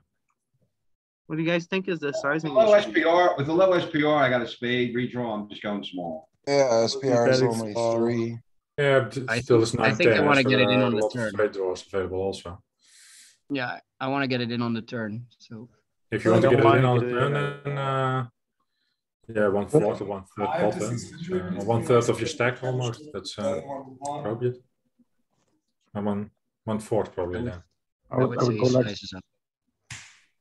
What do you guys think is the sizing? Low SPR, with the low SPR, I got a spade redraw. I'm just going small. Yeah, SPR is only 3. Yeah, but still it's 9, I think 10. I want to get it in on a the lot of turn. straight draws available also. Yeah, I want to get it in on the turn. So if you want to get it in on the turn, then yeah, 1/4 or 1/3 pot, or 1/3 of your stack almost. That's appropriate. And 1/4 probably then. I would say go like, sizes up.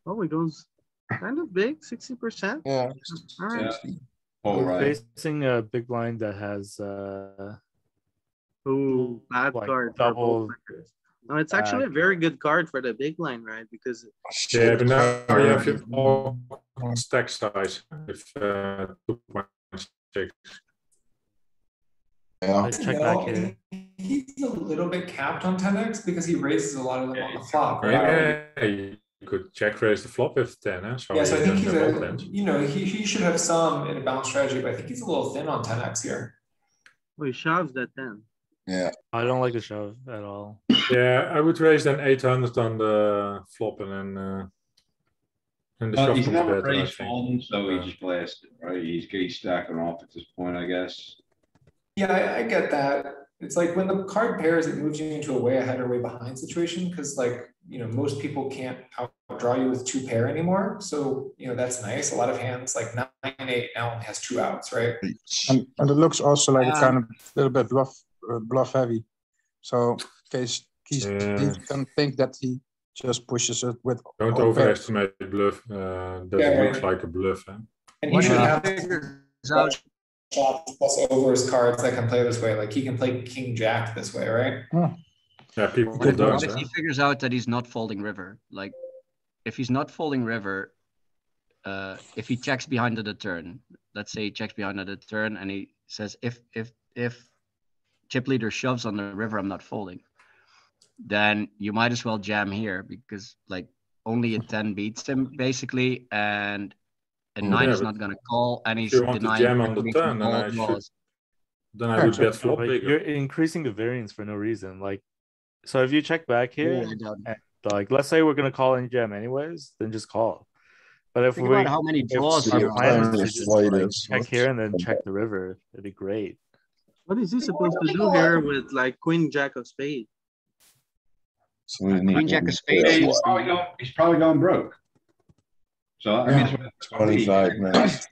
Oh, it goes kind of big, 60%. Yeah. All right. All We're right. facing a big blind that has Ooh, bad like card. double. No, it's actually a very good card for the big line, right? Because Yeah, but now you have your all stack size with 2.6. Yeah. Let's check back here. He's a little bit capped on 10x because he raises a lot of them on the flop. Right? Yeah, you could check raise the flop with 10, eh? So Yeah, so I you think don't he's have all tens. he should have some in a balanced strategy, but I think he's a little thin on 10x here. we shoves that 10. Yeah. I don't like the shove at all. Yeah, I would raise then 800 on the flop and then And the shove He's comes never better, I raised think. folding, so he Yeah. just blasted, right? He's stacking off at this point, I guess. Yeah, I get that. It's like when the card pairs, it moves you into a way ahead or way behind situation, because like, most people can't outdraw you with 2 pair anymore. So, that's nice. A lot of hands like 9-8 now only has 2 outs, right? And it looks also like a Yeah. kind of little bit bluff heavy. So in case he can think that he just pushes it with. Don't all pairs. overestimate bluff. That Yeah, looks right. like a bluff. Huh? And he What should he have figures out, shots plus over his cards that can play this way. Like he can play King Jack this way, right? Yeah, people Good don't. what if he figures out that he's not folding river? Like, if he's not folding river, if he checks behind at the turn, let's say he checks behind at the turn and he says, if chip leader shoves on the river, I'm not folding. Then you might as well jam here because like only a 10 beats him basically, and a 9 is not gonna call, and he's If you want to denying jam on the equity turn, from then all I draws. Then I would bet flop Like, bigger. you're increasing the variance for no reason. Like, so if you check back here, Yeah, I doubt it. and, like, let's say we're gonna call and jam anyways, then just call. But if Think we about how many draws our you plan are. was to just like, check here and then check the river, it'd be great. What is he supposed to do here with like Queen Jack of spade? So we need Queen Jack of spades. Hey, is he's probably going broke. So I mean, it's 25 minutes,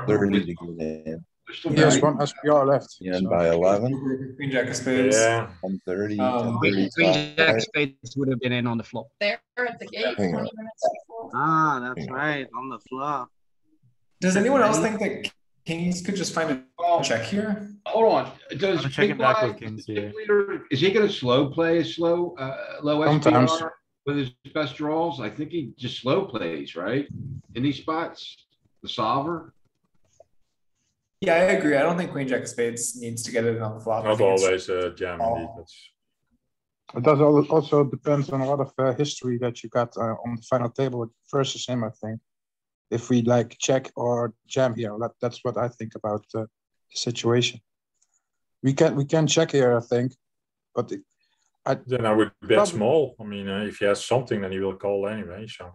30 to get in. He He has has one SPR left. And so- by 11, Queen Jack of spades. Yeah. 130, Queen 135. Jack of spades would have been in on the flop. There at the gate, 20 Hang on. minutes before. Ah, that's right, on the flop. Does anyone else think that kings could just find a check here? Hold on, does I'm checking big back blind, with kings the here. chip leader, is he gonna slow play a low Sometimes. SPR with his best draws? I think he just slow plays, right? In these spots, the solver. Yeah, I agree. I don't think Queen Jack of spades needs to get it on the flop. I Not think it's- always a jam indeed. That's It does also depends on a lot of history that you got on the final table versus him, I think. If we like check or jam here, that's what I think about the situation. We can check here, I think, but then I would bet Probably. small. I mean, if he has something, then he will call anyway. So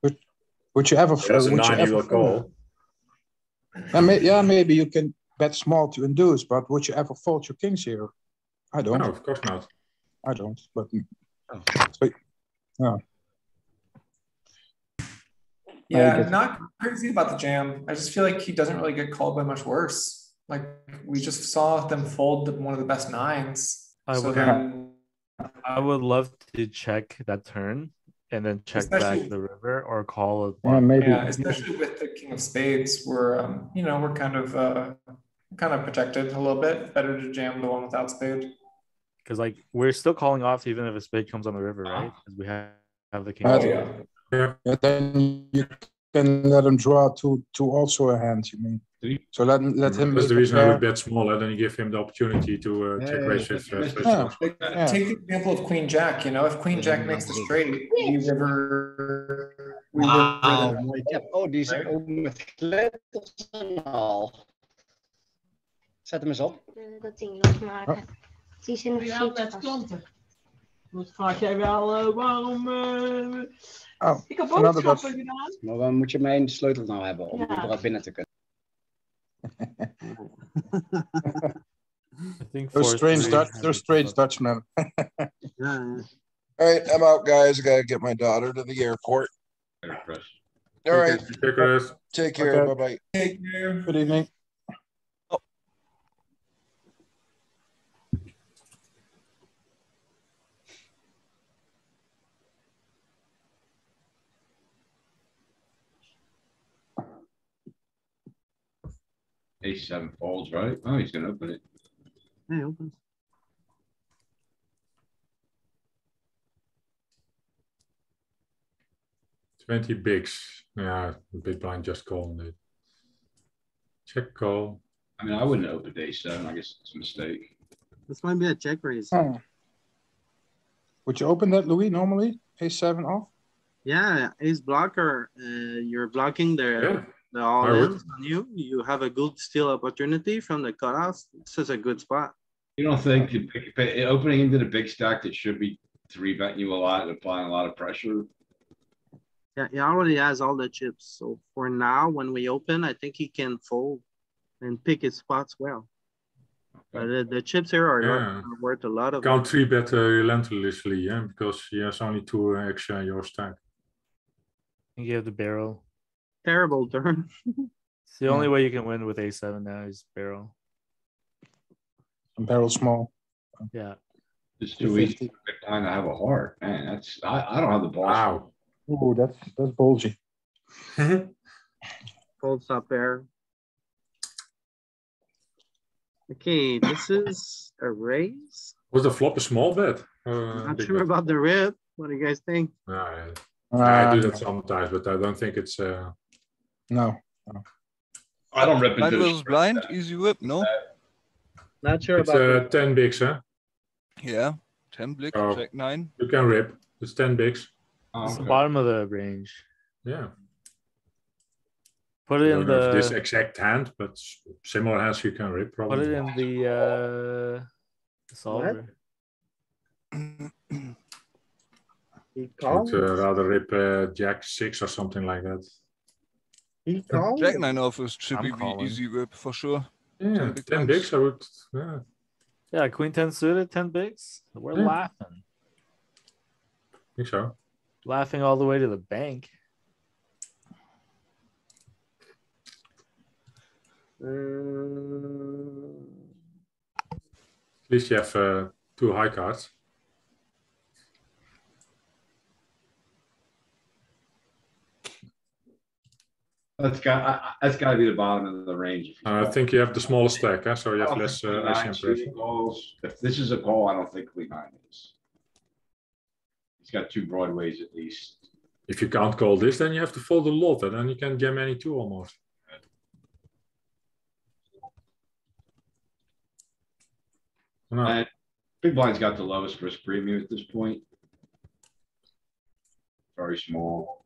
would you ever if he has a would you 9, he ever will fold? call. Maybe you can bet small to induce, but would you ever fold your kings here? I don't. No, of course not. I don't. But Yeah, not crazy about the jam. I just feel like he doesn't really get called by much worse. Like we just saw them fold one of the best 9s. I would love to check that turn and then check Especially- back the river or call it. maybe. Yeah, especially with the king of spades, we're we're kind of protected a little bit. Better to jam the one without spade. Because like we're still calling off even if a spade comes on the river, right? Because we have the king. Oh, yeah. Yeah, then you can let him draw to also a hand. You mean? So let him. That's make the a reason I pair. would bet smaller. Then you give him the opportunity to check raise with. Yeah. Like, Yeah. take the example of Queen Jack. If Queen Jack makes the straight, we river. Wauw, mooi tap. Oh, die is ook met kletters en al. Zet hem eens op. Dat ding losmaken. Die is in de sheet vast. Dan vraag jij wel waarom. Ik heb another boodschappen bus. gedaan. Maar waar moet je mijn sleutel nou hebben om überhaupt binnen te kunnen? I think They're strange Dutchmen. Yeah. All right, I'm out, guys. I gotta get my daughter to the airport. All right, Check raise. take care. Okay. Bye-bye. Take care. Good evening. Ace-7 folds, right? Oh, he's gonna open it. Hey, opens. $20 bigs. Yeah, the big blind just called it. Check call. I mean, I wouldn't have opened Ace-7. I guess it's a mistake. This might be a check raise. Oh. Would you open that, Louis? Normally, A7 off. Yeah, ace blocker. You're blocking Yeah. the all I would. ins on you. You have a good steal opportunity from the cutoffs. This is a good spot. You don't think opening into the big stack that should be 3-betting you a lot and applying a lot of pressure? Yeah, he already has all the chips. So for now, when we open, I think he can fold and pick his spots well. But the chips here are worth a lot of. Can't 3-bet relentlessly, yeah, because he has only 2 extra in your stack. You have the barrel. Terrible turn. It's the only way you can win with A7 now is barrel. And barrel small. Yeah. It's too easy to pick time to have a heart. Man, that's I don't have the balls. Wow. Oh, that's ballsy. Fold stop pair. Okay, this is a raise. Was the flop a small bet? I'm not sure about the rip. What do you guys think? I do that sometimes, but I don't think it's no. I don't rip Blind into versus blind, easy whip, no? Not sure it's about 10 bigs, huh? Yeah, 10 big, Oh. Jack 9. You can rip. It's 10 bigs. It's the bottom of the range. Yeah. Put it I in don't know if this the exact hand, but similar hands you can rip probably. put it in the solver. He I would rather rip Jack 6 or something like that. He called. Jack 9 offers should be calling. easy whip for sure. Yeah, 10 10 bigs I would. Yeah. Yeah, Queen 10 suited, 10 bigs. We're laughing. I think so. Laughing all the way to the bank. At least you have 2 high cards. That's got to be the bottom of the range. I think you have the smallest stack, huh? So you have less ICM pressure. If this is a call, I don't think Queen 9 is. He's got 2 broadways at least. If you can't call this, then you have to fold a lot, and then you can jam any 2 almost. No. And big blind's got the lowest risk premium at this point. Very small.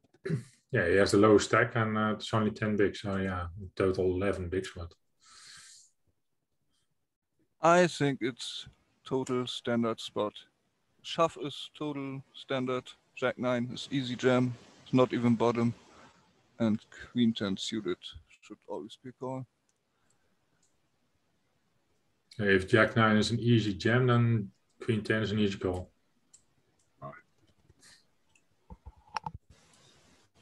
Yeah, he has the low stack, and it's only 10 bigs. So yeah, in total 11 bigs. But I think it's total standard spot. Shove is total standard. Jack 9 is easy jam. It's not even bottom. And Queen 10 suited should always be a call. if Jack 9 is an easy jam, then Queen 10 is an easy call.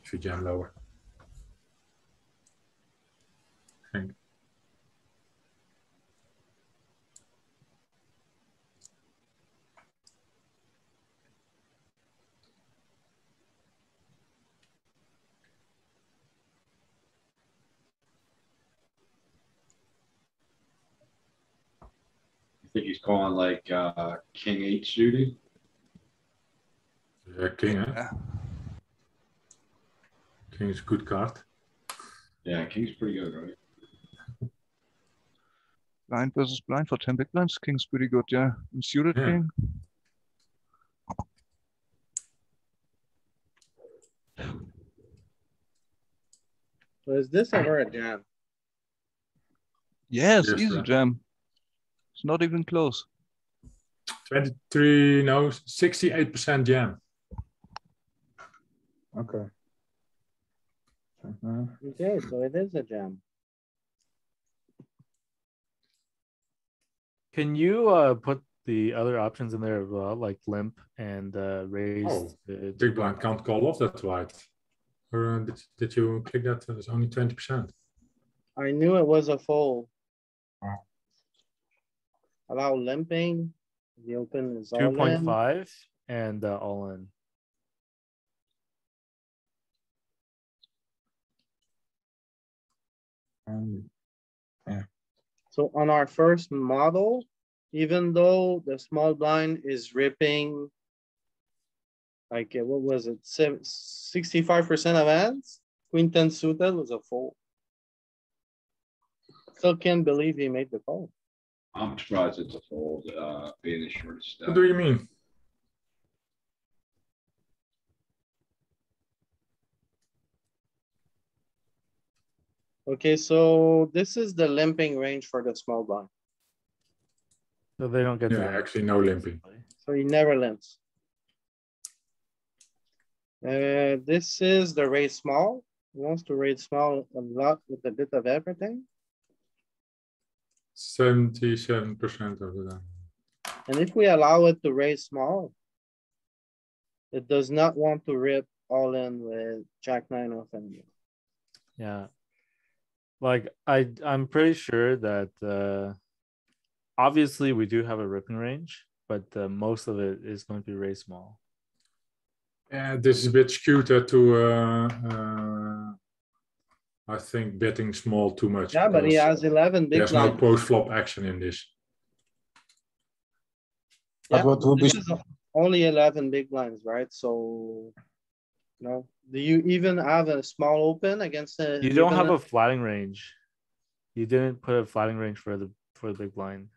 If you jam lower. I think. I think he's calling like King 8 suited. Yeah, King, huh? Yeah. King is a good card. Yeah, King's pretty good, right? Blind versus blind for 10 big blinds. King's pretty good, yeah. And suited king. So is this ever a jam? Yes, Yes, easy yeah. jam. It's not even close. 23, no, 68% jam. Okay. Okay, so it is a jam. Can you put the other options in there as well, like limp and raise? Oh, big blind can't call off that wide. Or did you click that? It's only 20%. I knew it was a fold. Wow. About limping, the open is all in. 2.5 and all in. Yeah. So on our first model, even though the small blind is ripping, like what was it, 65% of hands, Queen 10 suited was a fold. Still can't believe he made the call. I'm surprised it's a fold, being the shortest. What do you mean? Okay, so this is the limping range for the small blind. So they don't get Yeah, actually no limping. So he never limps. This is the raise small. He wants to raise small a lot with a bit of everything. 77% of the time. And if we allow it to raise small, it does not want to rip all in with Jack 9 off and Yeah. Like I'm pretty sure that obviously we do have a ripping range, but most of it is going to be raise small. Yeah, this is a bit skewed to I think betting small too much. yeah, but he has 11 big there's no blinds. post-flop action in this. Yeah, But what would be this is only 11 big blinds, right? So, no. Do you even have a small open against a? You don't have a flatting range. You didn't put a flatting range for the big blind.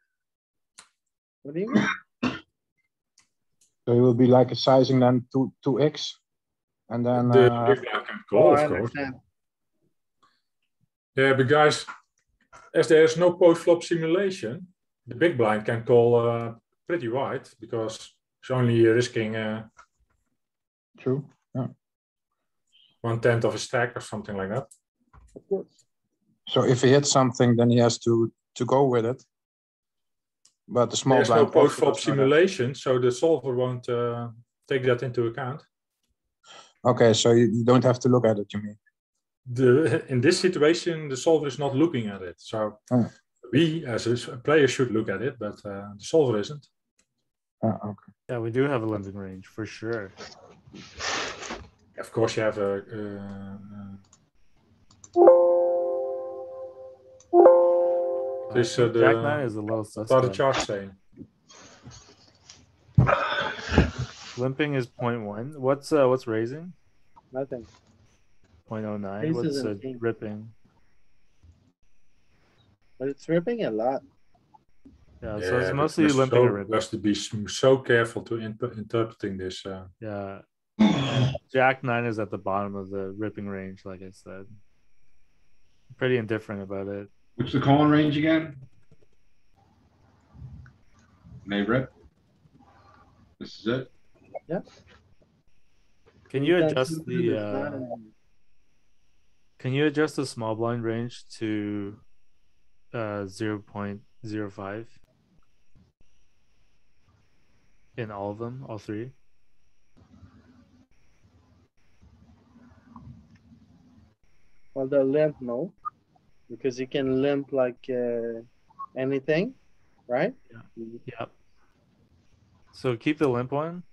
What do you mean? so it will be like a sizing then 2x, and then The big blind can call, I of course. understand. Yeah, but guys, as there is no post-flop simulation, the big blind can call pretty wide because it's only risking true. Yeah. 1/10 of a stack or something like that. Of course. So if he hits something, then he has to go with it. But the small There's no blind also post-flop does not have- simulation, so the solver won't take that into account. Okay, so you don't have to look at it, you mean? In this situation, the solver is not looking at it. So we as a player should look at it, but the solver isn't. Okay. Yeah, we do have a limping range for sure. Of course, you have a. This Jack 9 is a little what are the suspect. charts saying? Limping is 0.1. What's raising? Nothing. 0.09. Ace What's isn't king. ripping? But it's ripping a lot. Yeah, so it's but mostly there's limping or ripping. Has to be so careful to interpreting this. Yeah. And Jack 9 is at the bottom of the ripping range, like I said. Pretty indifferent about it. What's the calling range again? May rip. This is it. Yeah. Can you adjust It's the not can you adjust the small blind range to 0.05 in all of them, all three? well, the limp, no. Because you can limp like anything, right? Yep. So keep the limp one.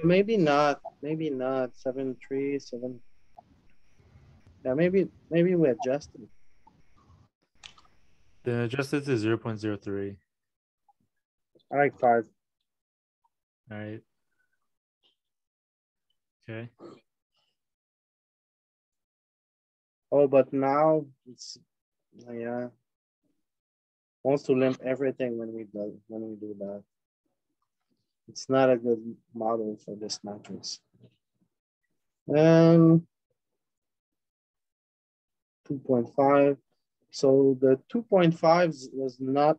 Maybe not. Maybe not. 7-3, 7. Yeah, maybe we adjust it. Then adjust it to 0.03. I like 5. All right. Okay. Oh, but now it's yeah. Wants to limp everything when we do that. It's not a good model for this matrix. 2.5. So the 2.5 was not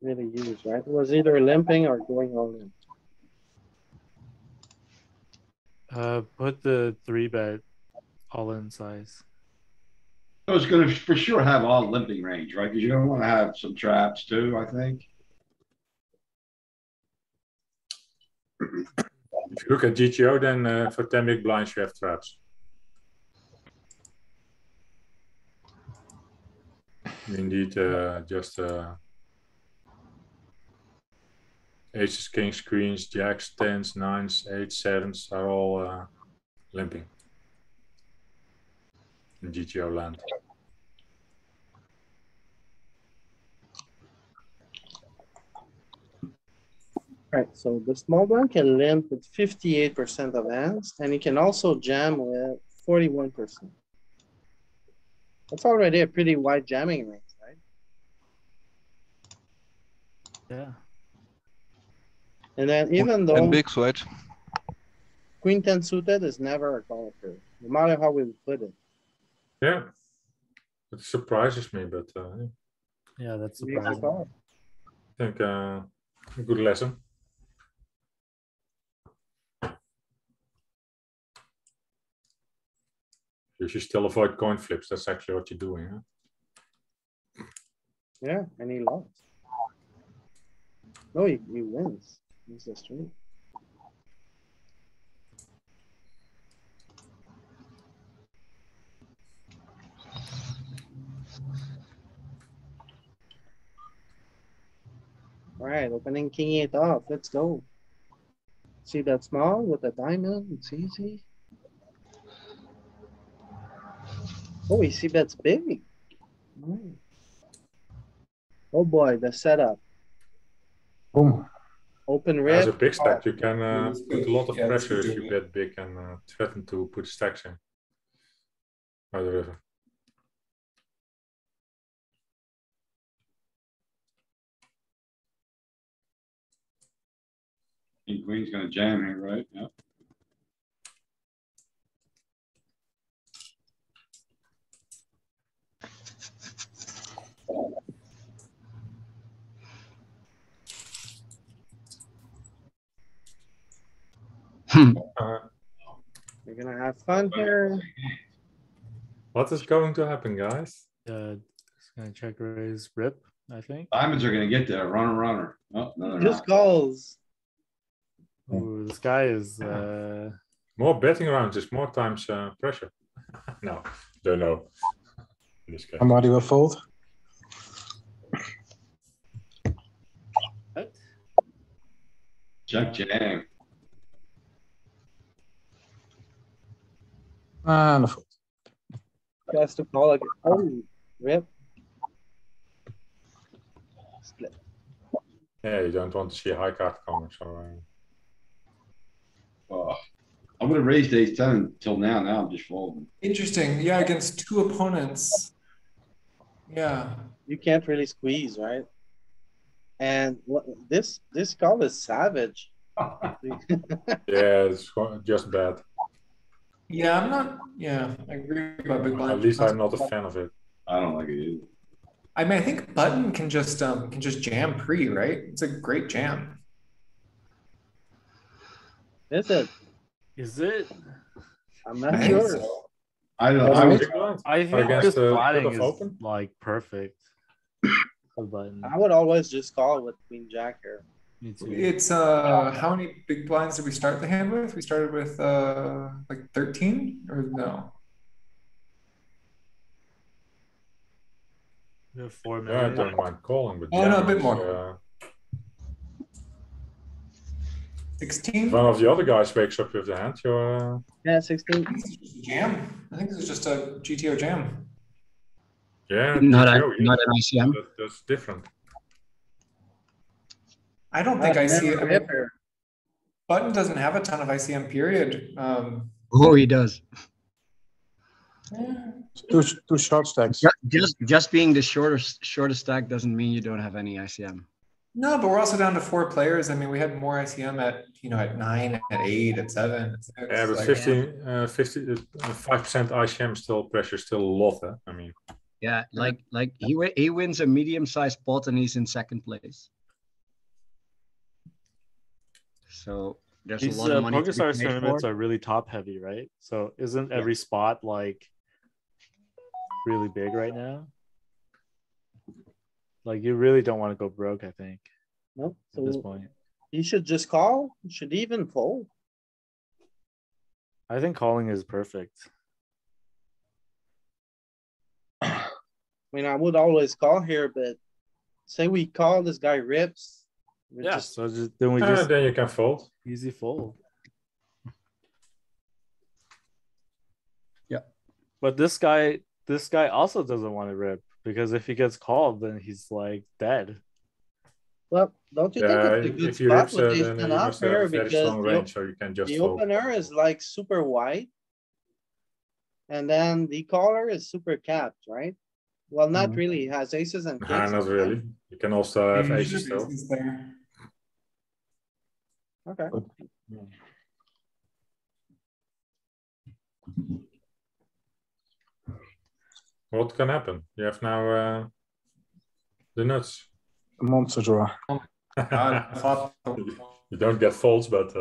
really used, right? It was either limping or going all in. Put the 3-bet all in size. I was gonna for sure have all limping range, right? Because you're gonna want to have some traps too, I think. If you look at GTO, then for 10 big blinds, you have traps. Indeed, just aces, kings, queens, jacks, 10s, 9s, 8s, 7s are all limping in GTO land. Right, so the small blind can limp with 58% of hands, and he can also jam with 41%. That's already a pretty wide jamming range, right? Yeah. And then even though And big sweat. Queen 10 suited is never a call curve, no matter how we put it. Yeah, it surprises me, but Yeah, that's Makes a surprising. call. I think a good lesson. You should still avoid coin flips. That's actually what you're doing. Huh? Yeah, and he lost. No, he wins. He's a straight. All right, opening king 8 off. Let's go. See that small with the diamond? It's easy. Oh, you see that's big. Nice. Oh boy, the setup. Boom. Open As a rip. big stack, you can it's put a good. lot of Yeah, it's pressure good if you doing bet big and threaten to put stacks in by the river. King queen's gonna jam here, right? Yep. We're gonna have fun here. What is going to happen, guys? Just gonna check raise rip, I think. Diamonds are gonna get there, runner. Oh, no, they're Just not. calls. Ooh, this guy is More betting rounds is more times pressure. No, don't know. In this case. Somebody will fold. what? Check jam. No fold. He has to call again. Oh, rip. Split. Yeah, you don't want to see a high card coming, so Oh, I would have raised ace 10 until now. Now I'm just folding. Interesting. Yeah, against two opponents. Yeah. You can't really squeeze, right? And this call is savage. yeah, it's just bad. Yeah, I'm not. Yeah, I agree about big blind. At least I'm not a fan of it. I don't like it either. I mean, I think button can just jam pre, right? It's a great jam. Is it? Is it? I'm not I think sure. so. I don't. I Big was. blind? I think Against this the flatting cutoff is open? like perfect. For button. I would always just call with queen jack here. Me too. It's how many big blinds did we start the hand with? We started with like 13 or no? We have 4 Yeah, I million. don't mind calling, but Oh, no, a bit jamming is, more. 16? one of the other guys wakes up with the hand, you're Yeah, 16. I think this is just a jam. I think this is just a GTO jam. yeah, Not GTO, yeah, an ICM. that's different. I don't think I see it. I mean, Ripper. button doesn't have a ton of ICM period. Oh, he does. Two short stacks. Just being the shortest stack doesn't mean you don't have any ICM. No, but we're also down to 4 players. I mean, we had more ICM at at 9, at 8, at 7. At 6. Yeah, but like, 5% ICM still pressure, still a lot. Huh? I mean, Yeah, like he wins a medium-sized pot and he's in second place. So there's These a lot of money. PokerStars tournaments are really top heavy, right? So isn't every spot like really big right now? Like you really don't want to go broke, I think, Nope. at this So point. you should just call. You should even fold. I think calling is perfect. I mean, I would always call here, but say we call, this guy rips. Yeah, so then we just then you can fold. easy fold. Yeah. But this guy also doesn't want to rip because if he gets called, then he's like dead. Well, don't you think it's a good if you spot rips with ace then 10 you off must have here a very because strong range, so you can just the fold. opener is like super wide. And then the caller is super capped, right? Well, not really. He has aces and kings. Nah, not really. You can also have you aces should have still. aces there. Okay. What can happen? You have now the nuts. A monster draw. I thought You don't get folds, but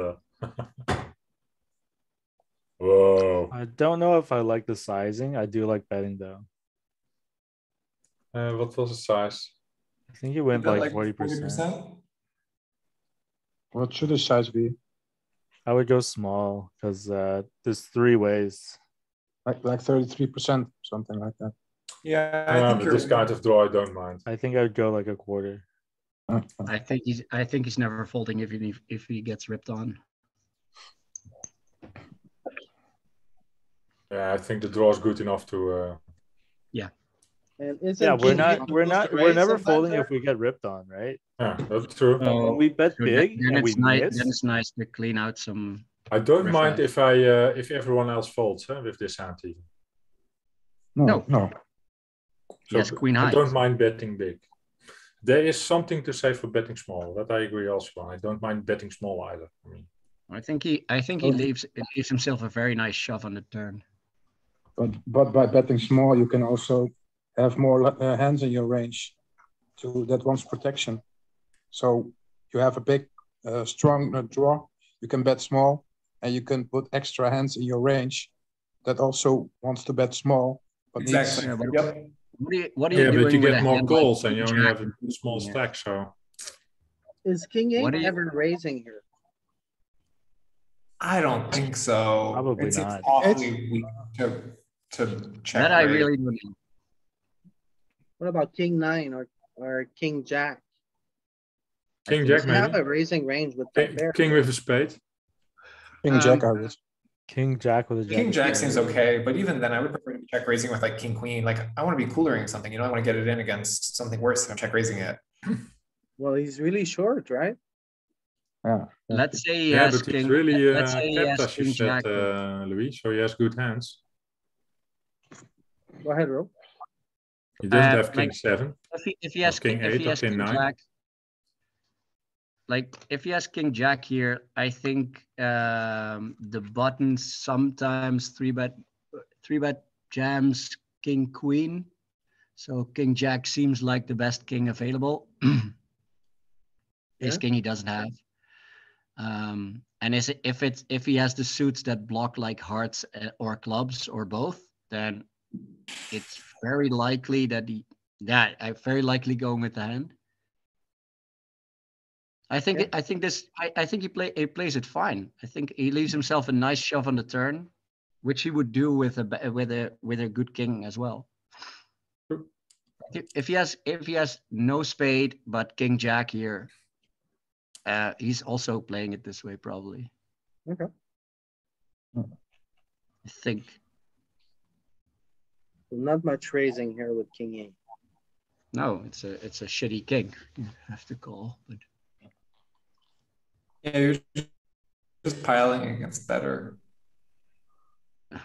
whoa. Whoa. I don't know if I like the sizing. I do like betting though. What was the size? I think he went like 40%. 40%. What should the size be? I would go small because there's 3 ways. Like 33%, something like that. Yeah, I think But this kind of draw, I don't mind. I think I would go like a quarter. I think he's never folding if he gets ripped on. Yeah, I think the draw is good enough to. And Yeah, we're we're never folding if we get ripped on, right? Yeah, that's true. When we bet So big then and we it's nice. miss, Then it's nice to clean out some. I don't mind Refresh. if everyone else folds with this hand even. No. So Yes, queen I high. don't mind betting big. There is something to say for betting small. That I agree also. I don't mind betting small either. I mean, I think he leaves himself a very nice shove on the turn. But by betting small, you can also have more hands in your range that wants protection. So you have a big, strong draw. You can bet small, and you can put extra hands in your range that also wants to bet small. But Exactly. needs, Yep. What are you doing but you with get a more hand calls like and you King only Jack have a and small Queen stack. So Is King What 8 do you- ever raising here? I don't think so. Probably It seems not. awfully weak to check. That I really don't know. What about King 9 or King Jack? King think Jack Does he have maybe. a raising range with that pair? King with a spade. King Jack, I would. King Jack with a King jack. Jack seems okay, but even then, I would prefer to be check raising with like King Queen. Like I want to be coolering something, I want to get it in against something worse than check raising it. Well, he's really short, right? Yeah. Let's say he Yeah, has but he's King. really Let's say he capped, has as you King said, Jack. Louis. So he has good hands. Go ahead, Ro. He doesn't have like, King 7. If he has King 8 or King 9. Jack, like if he has King Jack here, I think the button sometimes three bet jams King Queen. So King Jack seems like the best king available. Ace King he doesn't have. And if he has the suits that block like hearts or clubs or both, then it's very likely that I'm very likely going with the hand. I think he plays it fine. I think he leaves himself a nice shove on the turn, which he would do with a good king as well. If he has no spade but King Jack here, he's also playing it this way probably. Okay. I think. Not much raising here with King 8. No, it's a shitty king. You have to call, but. Yeah, you're just piling against better. I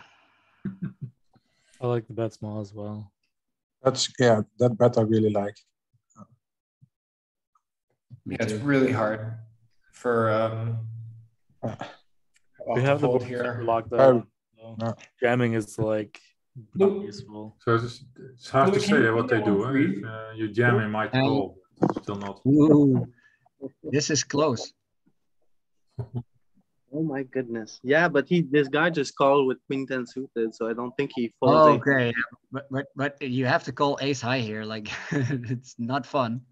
like the bet small as well. That bet I really like. Yeah, it's really hard for We have the board here locked up. So jamming is like Look, useful. So it's hard to say what they do. If you jam, it might call. Still not. Ooh, this is close. Oh my goodness. Yeah, but this guy just called with Queen 10 suited, so I don't think he folds. Okay, but you have to call ace high here. Like it's not fun.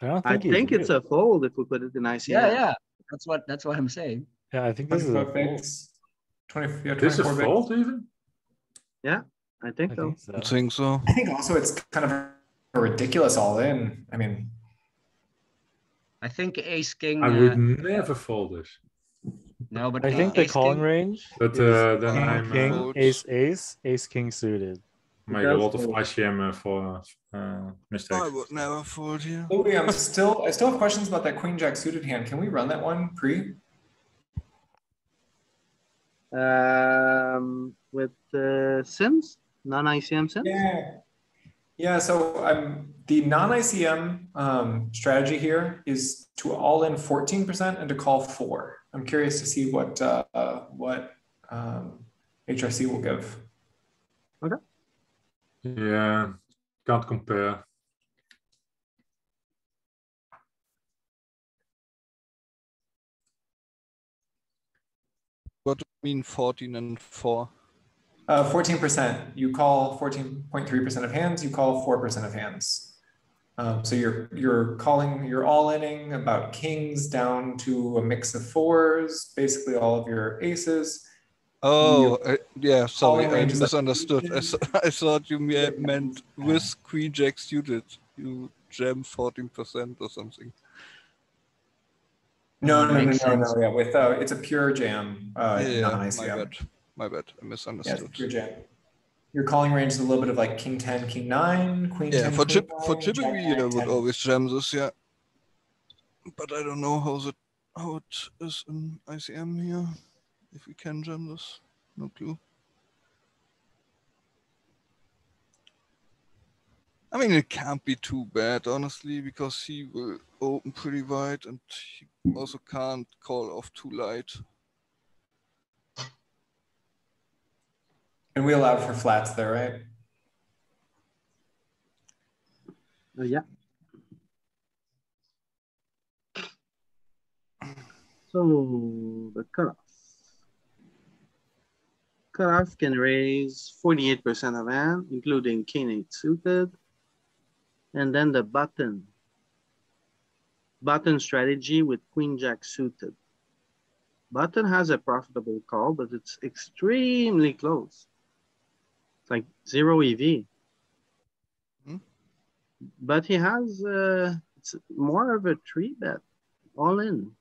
I think it's a fold if we put it in ICM. Yeah. That's what I'm saying. Yeah, I think this is a fold. 24 This is a fold even? Yeah, I think so. I think so. I think also it's kind of a ridiculous all in. I mean, I think ace king. I would never fold this. No, but I think the calling range. But is then I'm king, ace king suited. make a lot of ICM for mistakes. I would never fold here. Louis, I still have questions about that Queen Jack suited hand. Can we run that one pre? With Sims, non-ICM Sims. Yeah. So the non-ICM strategy here is to all in 14% and to call 4. I'm curious to see what HRC will give. Okay. Yeah, can't compare. What mean 14 and 4. 14%. You call 14.3% of hands. You call 4% of hands. So you're calling, you're all-inning about kings down to a mix of fours, basically all of your aces. Oh, yeah, sorry, calling I range is like misunderstood. I thought you meant with Queen Jack suited, you jam 14% or something. No, Makes sense. yeah, with it's a pure jam, Yeah, non-ICM. my bad, I Yeah, misunderstood. it's pure jam. Your calling range is a little bit of like king 10, king 9, queen Yeah, 10, for queen for 9, Chippy jack I 9, would 10. always jam this, yeah. But I don't know how it is in ICM here. If we can jam this, no clue. I mean, it can't be too bad, honestly, because he will open pretty wide and he also can't call off too light. And we allow for flats there, right? Yeah. So the cutoff. Cutoff can raise 48% of hand, including king 8 suited. And then the button strategy with queen jack suited. Button has a profitable call, but it's extremely close. It's like 0 EV. But he has it's more of a 3-bet all in.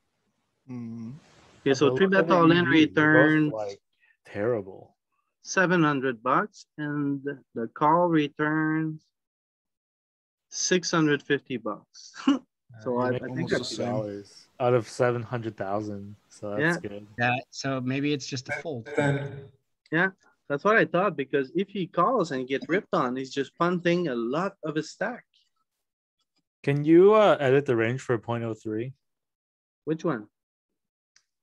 Okay, so 3-bet all in returns like terrible. $700, and the call returns $650. So I think that's $50 out of 700,000. So that's good. Yeah. So maybe it's just a fold. Yeah, that's what I thought, because if he calls and get ripped on, he's just punting a lot of his stack. Can you edit the range for 0.03? Which one?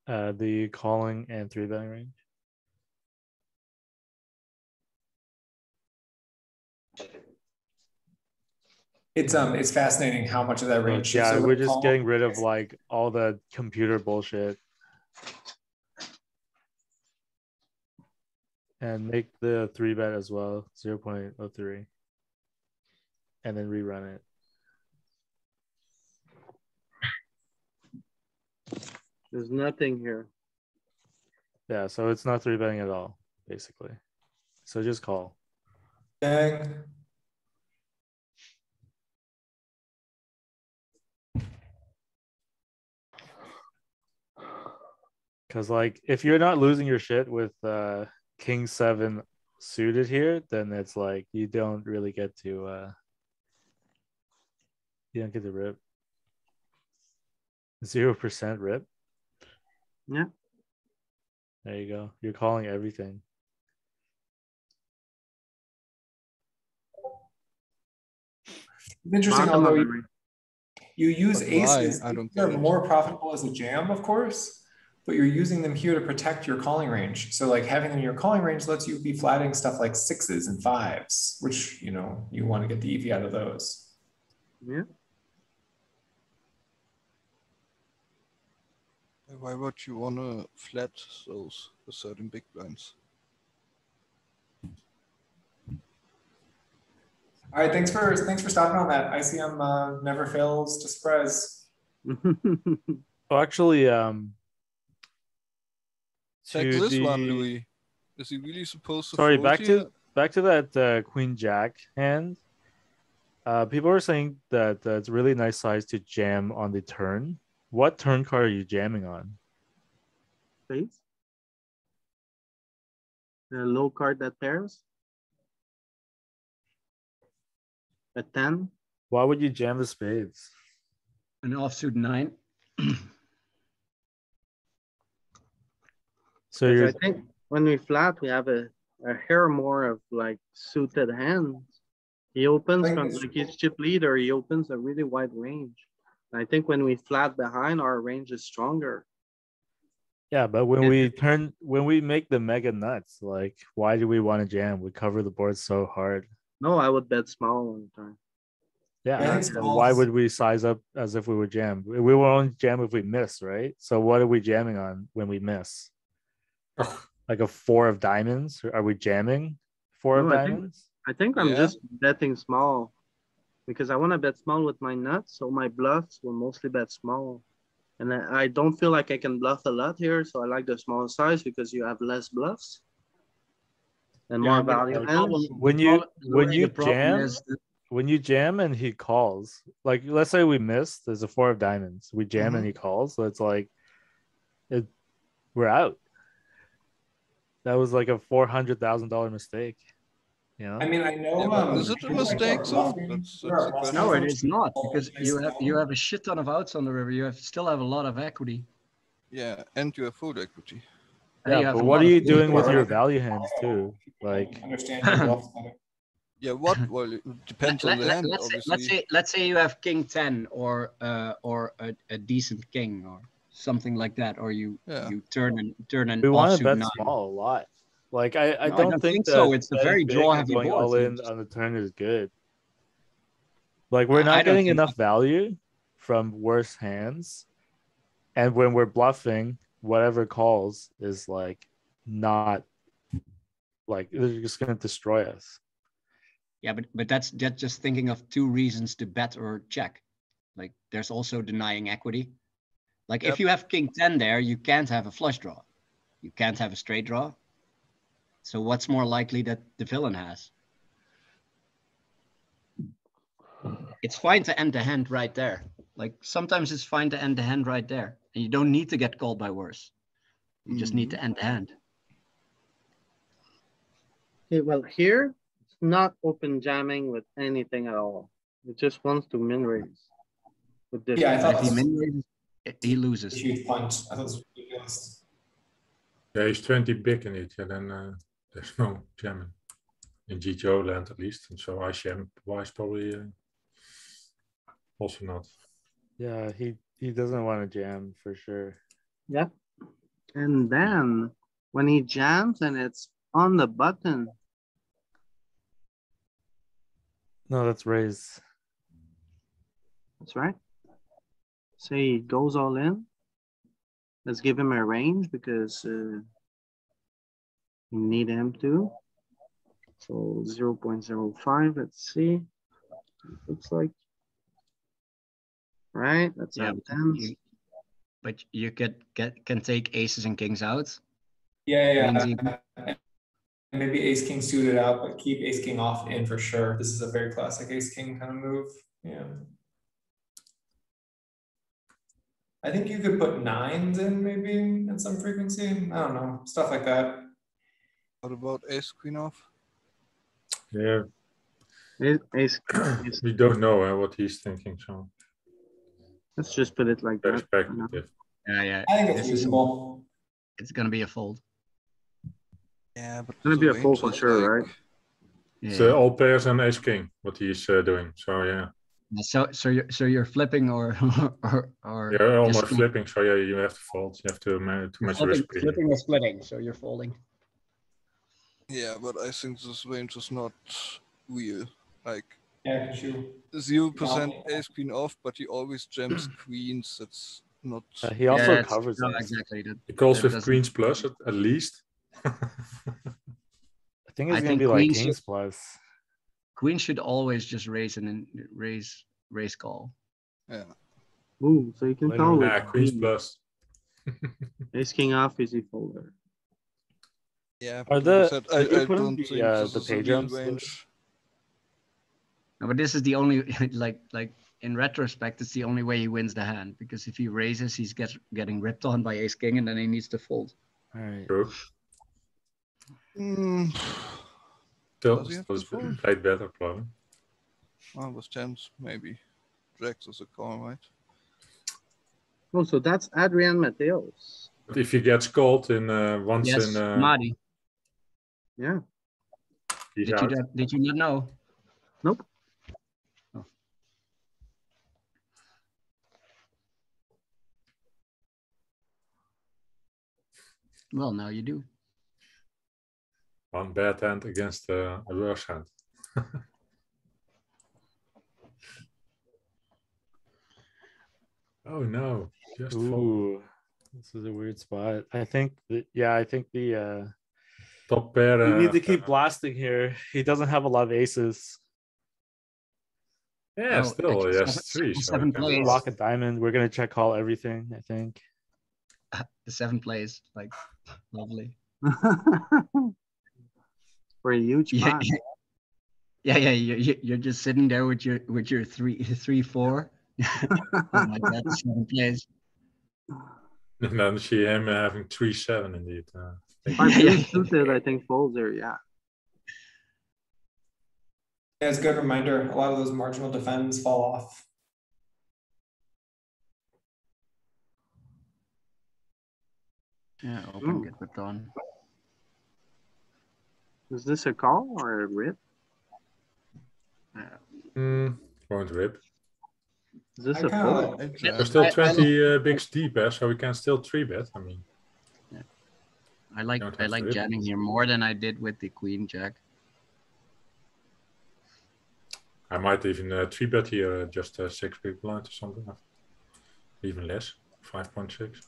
The calling and 3-betting range. It's fascinating how much of that range shifts. Yeah, over we're to just call. getting rid of like all the computer bullshit. And make the 3-bet as well, 0.03. And then rerun it. There's nothing here. Yeah, so it's not 3-betting at all, basically. So just call. Dang. Because like if you're not losing your shit with king 7 suited here, then it's like you don't really get to you don't get to rip. 0% rip. Yeah. There you go. You're calling everything. It's interesting, although you use aces, they're more profitable as a jam, of course, but you're using them here to protect your calling range. So like having them in your calling range lets you be flatting stuff like 6s and 5s, which, you know, you want to get the EV out of those. Yeah. Why would you want to flat those certain big blinds? All right, thanks for stopping on that. ICM never fails to surprise. Well, actually, Check this one, Louis. Is he really supposed to? Sorry, fold back here? to that Queen Jack hand. People are saying that it's really nice size to jam on the turn. What turn card are you jamming on? Please. The low card that pairs. A 10. Why would you jam the spades? An offsuit 9. So you're... I think when we flat, we have a hair more of like suited hands. He opens from like his chip leader, he opens a really wide range. I think when we flat behind, our range is stronger. Yeah, but when we make the mega nuts, like why do we want to jam? We cover the board so hard. No, I would bet small on the turn. Yeah, why would we size up as if we would jam? We will only jam if we miss, right? So what are we jamming on when we miss? like a 4 of diamonds? Are we jamming 4 of No, diamonds? I think I'm Yeah. just betting small because I want to bet small with my nuts. So my bluffs will mostly bet small. And I don't feel like I can bluff a lot here. So I like the small size because you have less bluffs and more but value the hands. When you problem jam, is that- when you jam and he calls, like let's say we missed, there's a 4 of diamonds. We jam and he calls, so it's like we're out. That was like a $400,000 mistake. You know? I mean, I know. Yeah, but is it a mistake though? That's the question. No, it is not, because you have a shit ton of outs on the river. You still have a lot of equity. Yeah, and you have fold equity. And you Yeah, have but a what lot are of you fold doing with power. your value hands too? Like, Understand your bluffs better. Yeah, what? Well, it depends on the hand, obviously. Let's say you have king 10 or a decent king or something like that, or you turn an we want to offsuit bet 9. small a lot. Like I No, don't think that so. It's a betting very big draw and heavy going board. all in on the turn is good. Like we're I not don't getting think enough value from worse hands, and when we're bluffing, whatever calls is like not like they're just gonna destroy us. Yeah, but that's just thinking of 2 reasons to bet or check. Like there's also denying equity. Like if you have king 10 there, you can't have a flush draw. You can't have a straight draw. So what's more likely that the villain has? It's fine to end the hand right there. Like sometimes it's fine to end the hand right there. And you don't need to get called by worse. You just need to end the hand. Okay, well here, it's not open jamming with anything at all. It just wants to min raise. With this. Yeah, I thought If he this was min raises, he a loses. huge punch. I thought this was ridiculous. Yeah, he's 20 big in it. Yeah, then there's no jamming in GTO land at least, and so ICM wise probably also not. Yeah, he doesn't want to jam for sure. Yep. And then when he jams and it's on the button, No, that's raise. that's right. Say he goes all in. Let's give him a range because we need him to. So 0.05, let's see. Looks like. Right, let's Yeah, have tens. but you can take aces and kings out. Yeah, Means yeah. Maybe ace king suited out, but keep ace king off in for sure. This is a very classic ace king kind of move. Yeah. I think you could put 9s in maybe at some frequency. I don't know, stuff like that. What about ace queen off? Yeah, Ace, we don't know what he's thinking, so let's just put it like very that. speculative. Yeah. I think it's This is- reasonable. It's gonna be a fold. Yeah, but It's gonna the be a fold range for is sure, like- right? Yeah. So all pairs and ace king, what he's doing. So yeah, So you're flipping or you're almost just flipping. So yeah, you have to fold. You have to too much risk. flipping or splitting. So you're folding. Yeah, but I think this range is not real. Like Yeah, because you 0% ace queen off, but he always jams queens. That's not. He also that's- covers no, us. exactly. He calls that with doesn't- queens plus at least. I think it's I gonna think be like queens kings should- plus. Queen should always just raise and raise call. Yeah. Ooh, so you can Later. call with Yeah, queens queen. plus. Ace king off, easy folder. Yeah, Are but like the- I said, did you I put in don't the, think this the is a page real jumps, Louis? range. No, but this is the only like in retrospect, it's the only way he wins the hand, because if he raises, he's getting ripped on by ace king, and then he needs to fold. All right. True. Mm, Still, Does he have to still fold? played better, probably. well, with tens, maybe. Jacks is a call, right? Oh, so that's Adrian Mateos. But if he gets called in once Yes, in, Madi. Yeah. he's Did out. you not know? Nope. Oh. Well, now you do. One bad hand against a worse hand. Oh no! Just fold. Ooh, this is a weird spot. I think that, yeah, I think the top pair. We need to keep blasting here. He doesn't have a lot of aces. Yeah, still, actually, yes, three. So seven we can plays. Block a diamond. We're gonna check call everything, I think. The 7 plays, like, lovely. For a huge Yeah, pot. yeah, you're just sitting there with your 3-4. Oh my god, 7 plays. And then see him having 3-7 indeed. Our blue suited, I think, folds there, yeah. Yeah, it's a good reminder. A lot of those marginal defends fall off. Yeah, open, get ripped on. Is this a call or a rip? Won't rip. Is this I a kinda fold? like- There's still 20 bigs deep, so we can still 3-bet. I mean, I like Don't have to rip. jamming here more than I did with the queen jack. I might even 3-bet here, just 6 big blinds or something. Even less, 5.6.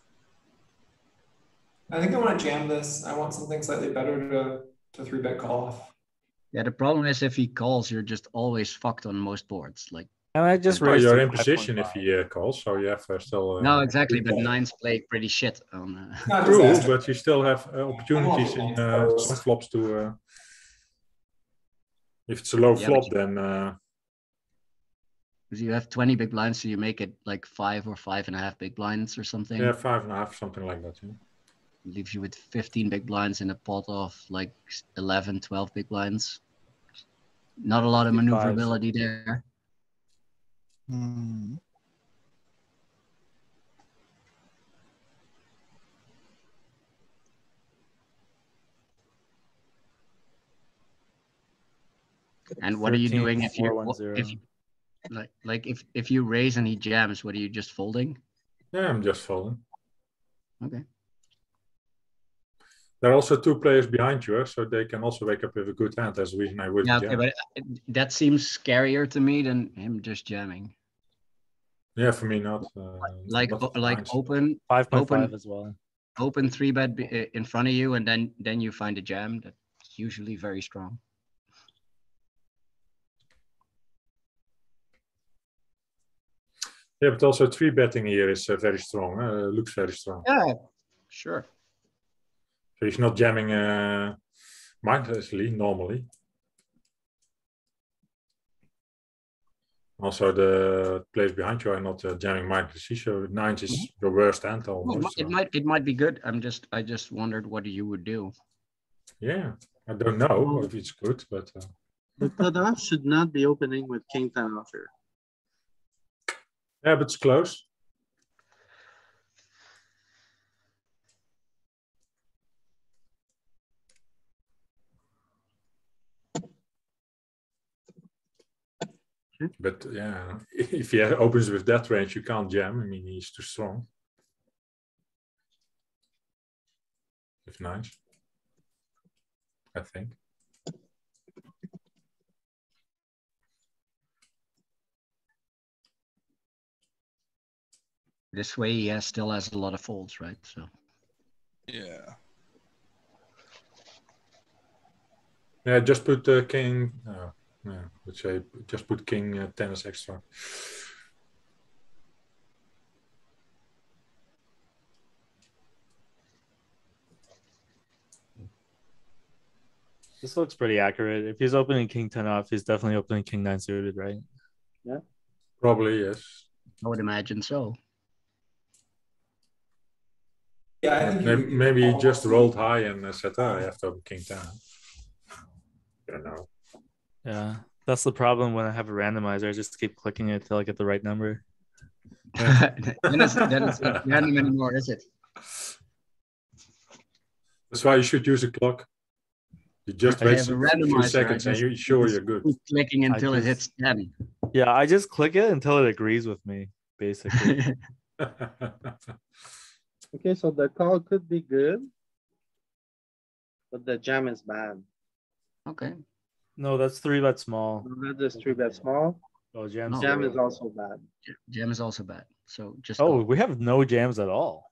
I think I want to jam this. I want something slightly better to 3-bet call off. Yeah, the problem is if he calls, you're just always fucked on most boards. Like, And I just Well, raised. you're to in position if 5.5. he calls, so you have still. no, exactly, but good call. 9s play pretty shit on. Not True, disaster. but you still have opportunities in some flops to. If it's a low Yeah, flop, but then Because you have 20 big blinds, so you make it like 5 or 5.5 big blinds or something. yeah, 5.5, something like that. Yeah. Leaves you with 15 big blinds in a pot of like 11, 12 big blinds. Not a lot of 55. maneuverability there. And what are you doing if you if you raise and he jams? What are you just folding? Yeah, I'm just folding. Okay. There are also 2 players behind you, so they can also wake up with a good hand. That's the reason I would. Yeah, okay, but that seems scarier to me than him just jamming. Yeah, for me not. Like not like blinds. open 5.5 as well. Open 3-bet in front of you, and then you find a jam. That's usually very strong. Yeah, but also 3-betting here is very strong. Looks very strong. Yeah, sure. So he's not jamming mindlessly normally. Also, the players behind you are not jamming mindlessly. So 9s is your worst hand almost. It might be good. I just wondered what you would do. Yeah, I don't know if it's good, but The cutoff should not be opening with king 10 off here. yeah, but it's close. But yeah, if he opens with that range, you can't jam. I mean, he's too strong. With 9s, I think. This way, he still has a lot of folds, right? So. Yeah. Yeah, just put king. Yeah, let's say just put king 10 as extra. This looks pretty accurate. If he's opening king 10 off, he's definitely opening king 9 suited, right? Yeah. Probably, yes. I would imagine so. Yeah, I think Maybe he just rolled high and said, "Oh, I have to open king 10." I don't know. Yeah, that's the problem when I have a randomizer. I just keep clicking it till I get the right number. then it's not random anymore, is it? That's why you should use a clock. You just I wait have a a few randomizer, seconds and you're sure you're good. Keep clicking until it just- hits 10. Yeah, I just click it until it agrees with me, basically. Okay, so the call could be good, but the jam is bad. Okay. No, that's 3-bet small. Not just 3-bet small. Oh, jam. No. Jam zero. is also bad. Jam is also bad. So just Oh, go. we have no jams at all.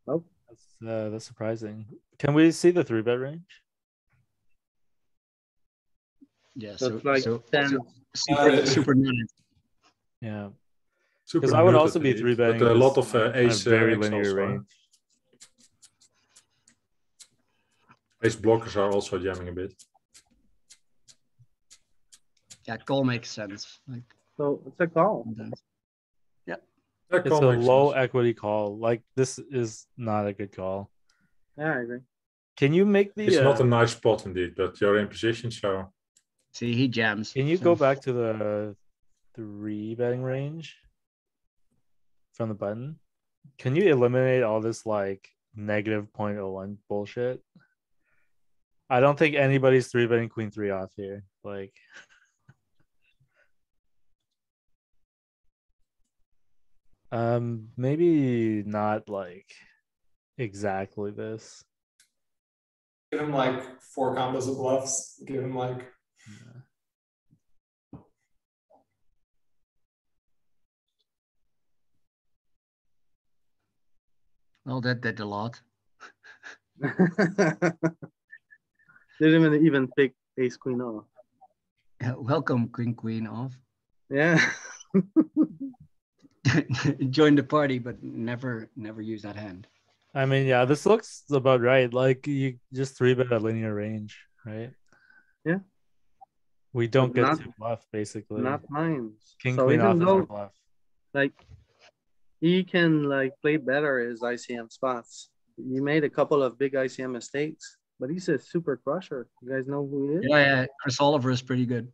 Nope. That's surprising. Can we see the 3-bet range? Yeah, So it's like 10. super minutes. Yeah. Super Because I would muted also be indeed, 3-betting. but a lot this of in a ace very X linear also. range. Ace blockers are also jamming a bit. Yeah, call makes sense. Like, So it's a call. yeah. That It's call a makes low sense. equity call. Like this is not a good call. Yeah, I agree. Can you make the? It's not a nice spot indeed, but you're in position, so. See, he jams. Can you so- go back to the 3-betting range from the button? Can you eliminate all this like negative 0.01 bullshit? I don't think anybody's 3-betting queen 3 off here. Like, maybe not like exactly this. Give him like 4 combos of bluffs. Give him like. Well, that did a lot. Didn't even pick ace queen off. Yeah, welcome, queen off. Yeah. Join the party, but never use that hand. I mean, yeah, this looks about right. Like you just 3-bet a linear range, right? Yeah. We don't But get not- to bluff basically. Not mine. King So queen off even is our though bluff. like he can like play better his ICM spots. He made a couple of big ICM mistakes, but he's a super crusher. You guys know who he is? Yeah, Chris Oliver is pretty good.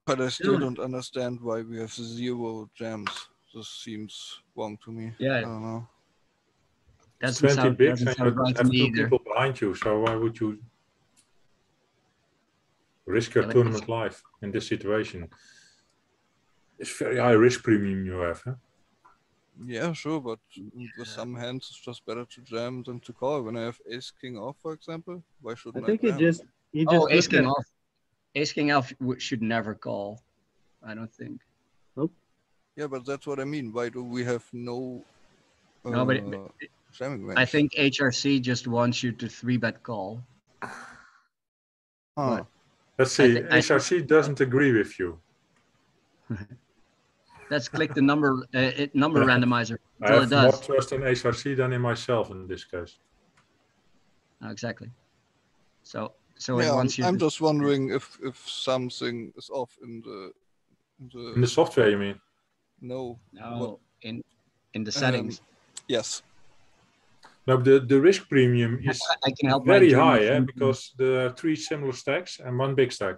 But I still Yeah. don't understand why we have 0 jams. This seems wrong to me. Yeah. I don't know. It's Doesn't 20 sound, bigs doesn't and sound you right to have me 2 either. people behind you, so why would you risk your Yeah, but tournament life in this situation? It's very high risk premium you have. Huh? Yeah, sure, but with some hands, it's just better to jam than to call. When I have ace king off, for example, why I shouldn't I, think he jam? just Oh, ace looked king at- off. Ace king off should never call. I don't think. Yeah, but that's what I mean. Why do we have no No, but jamming range? I think HRC just wants you to 3-bet call. Huh. But Let's see, I think- HRC doesn't agree with you. Let's click the number randomizer I until it have more does. trust in HRC than in myself in this case. Oh, exactly. So it Yeah, wants you. I'm to, just wondering if something is off in the In the software, you mean? no. no, in the settings. Yes. No, the risk premium is I can help very Ryan high, join the- because there are 3 similar stacks and 1 big stack.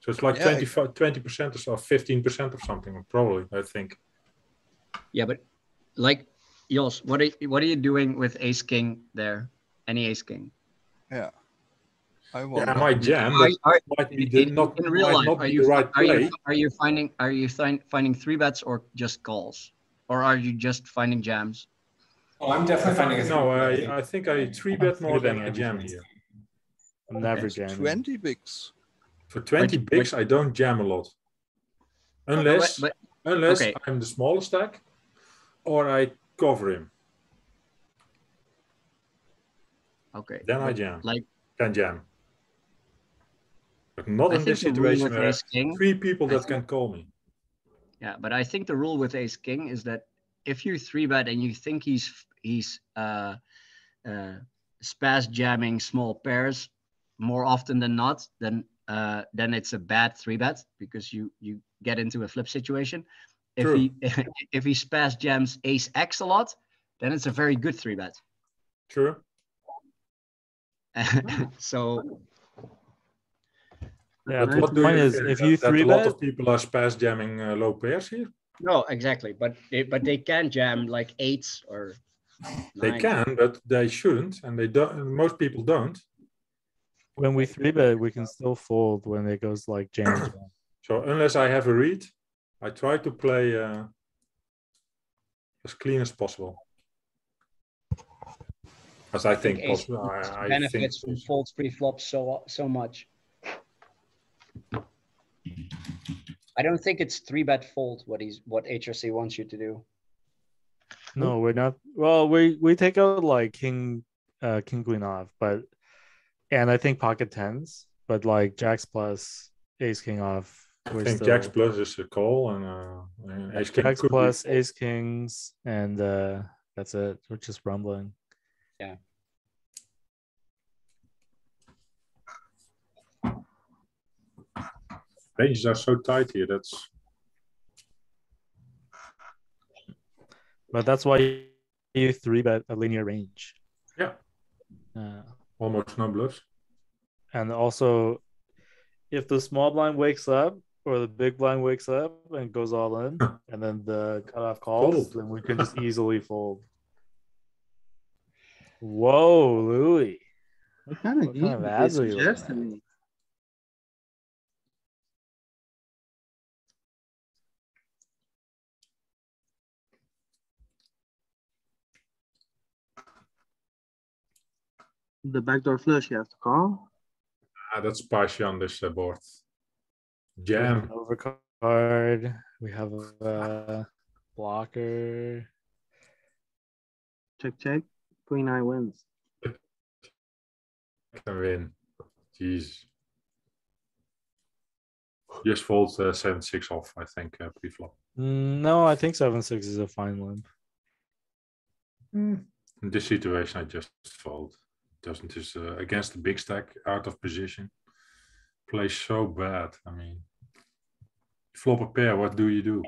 So it's like Yeah, 20% or so, 15% or something, probably, I think. Yeah, but like Jos, what are you doing with ace king there? Any ace king? Yeah. I Yeah, wonder. I might jam, Are- but are- might be in real might life, not are be you the right play. are you finding 3-bets or just calls, or are you just finding jams? Oh, I'm definitely finding a No, 3-bet. I think I 3-bet more than I jam everything. here. I'm never It's jamming. 20 bigs. For 20 But- bigs, I don't jam a lot. Unless But unless okay. I'm the smaller stack or I cover him. okay, Then I but jam. like Can jam. But not I in this think the rule situation with where I have ace king. 3 people I that can call me. Yeah, but I think the rule with ace king is that if you 3-bet and you think he's spaz jamming small pairs more often than not, then it's a bad 3-bet because you get into a flip situation. If True. he if he spaz jams ace X a lot, then it's a very good 3-bet. True. So Yeah, But but what the do point you is, feel if you that a lot 3-bet, of people are spaz jamming low pairs here? no, exactly, but they can jam like 8s or They 9s. can, but they shouldn't, and they don't. Most people don't. when we 3-bet, we can still fold when it goes like jam. So unless I have a read, I try to play as clean as possible. As I think ace possible. I think benefits from folds pre-flop so much. I don't think it's 3-bet fold what HRC wants you to do. No, we're not. Well, we take out like king queen off, but and I think pocket tens, but like jacks plus ace king off. I We're think still jacks plus is a call, and ace king jacks could be plus fold. ace kings, and that's it. We're just rumbling. Yeah. Ranges are so tight here. But that's why you 3-bet a linear range. Yeah. Almost no bluffs. And also, if the small blind wakes up or the big blind wakes up and goes all in, and then the cutoff calls, Fold. then we can just easily fold. Whoa, Louis. What kind of What game kind of did they ads are you suggest to looking me? The backdoor flush you have to call. That's spicy on this board. We have Jam. an overcard. We have a blocker. Check, check. Queen eye wins. Can win. Jeez. Just fold 7-6 off, I think, pre-flop. No, I think 7-6 is a fine limp. In this situation, I just fold. Doesn't just against the big stack, out of position. Plays so bad. I mean, flop a pair. What do you do?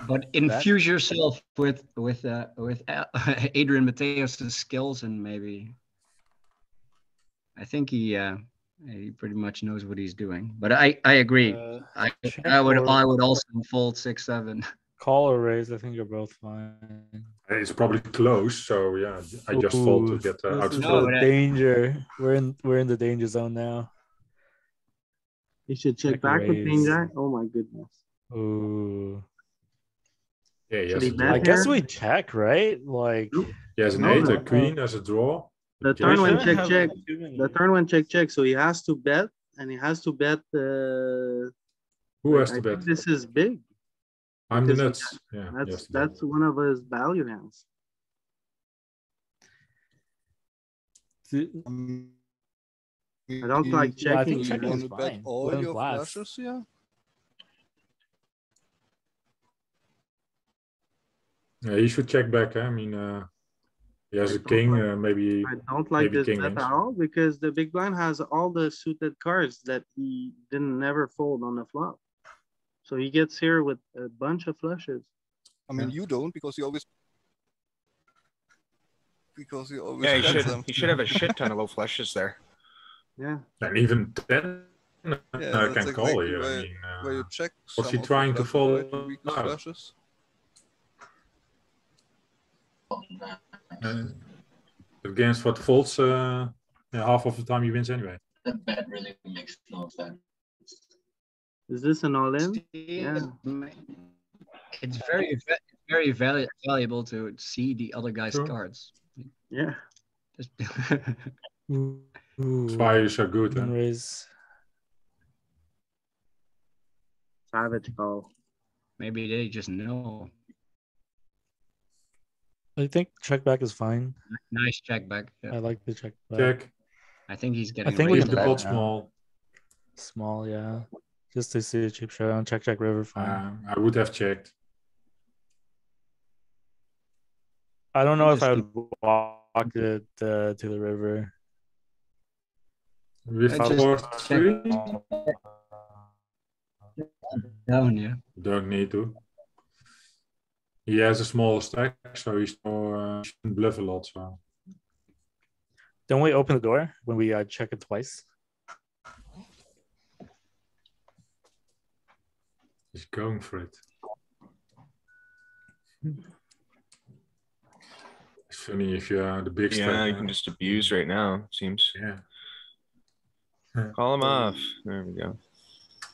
But infuse yourself with Adrian Mateos' skills, and maybe I think he pretty much knows what he's doing. But I agree. I would also fold 6-7. Call or raise, I think you're both fine. It's probably close, so yeah, I just fold to get out. This is the danger. We're in the danger zone now. You should check back with king jack. Oh my goodness. Ooh. Yeah, yes. I guess we check, right? Like he has an 8, a queen as a draw. The turn went check check. The turn went check check, so he has to bet, and he has to bet. Who has to bet? This is big. I'm the nuts. Yeah, that's one of his value hands. I don't like checking. I think checking is fine. All your flushes, yeah. Yeah, you should check back. I mean, he has a king. Maybe I don't like this bet wins. at all because the big blind has all the suited cards that he didn't never fold on the flop. So he gets here with a bunch of flushes. I mean, you don't because you always. Yeah, he should have a shit ton of low flushes there. Yeah. And even 10 can call here. I mean, where you check. What's he trying to fold? Flushes. Against what folds, half of the time he wins anyway. That bet really makes no sense. Is this an all-in? Yeah. It's very valuable to see the other guy's cards. Yeah. That's why you're so good. Raise. Savage call. Maybe they just know. I think check back is fine. Nice check back. Yeah. I like the check back. Check. I think he's getting. I think we keep the pot small. Small, yeah. Just to see a cheap shot on check river. Fine. I would have checked. I don't know if I would walk it to the river. With down, yeah. Don't need to. He has a smaller stack, so he's shouldn't bluff a lot. So. Don't we open the door when we check it twice? He's going for it. It's funny if you're the big stack. Yeah, you can just abuse right now, seems. Yeah. Call him off. There we go.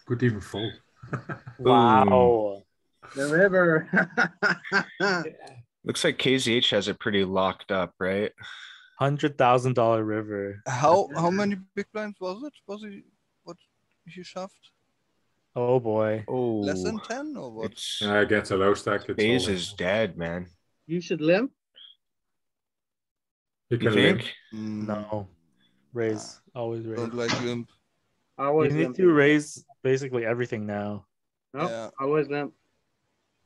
Could even fold. Wow. The river. Looks like KZH has it pretty locked up, right? $100,000 river. How many big blinds was it? Was he what he shoved? Oh boy. Oh, Less than 10 or what? it's Against a low stack, it's Baze all is dead, man. You should limp. You You can limp. think? No. Raise. Always raise. Don't like limp. I You always need limp. to raise basically everything now. No, Yeah. I always limp.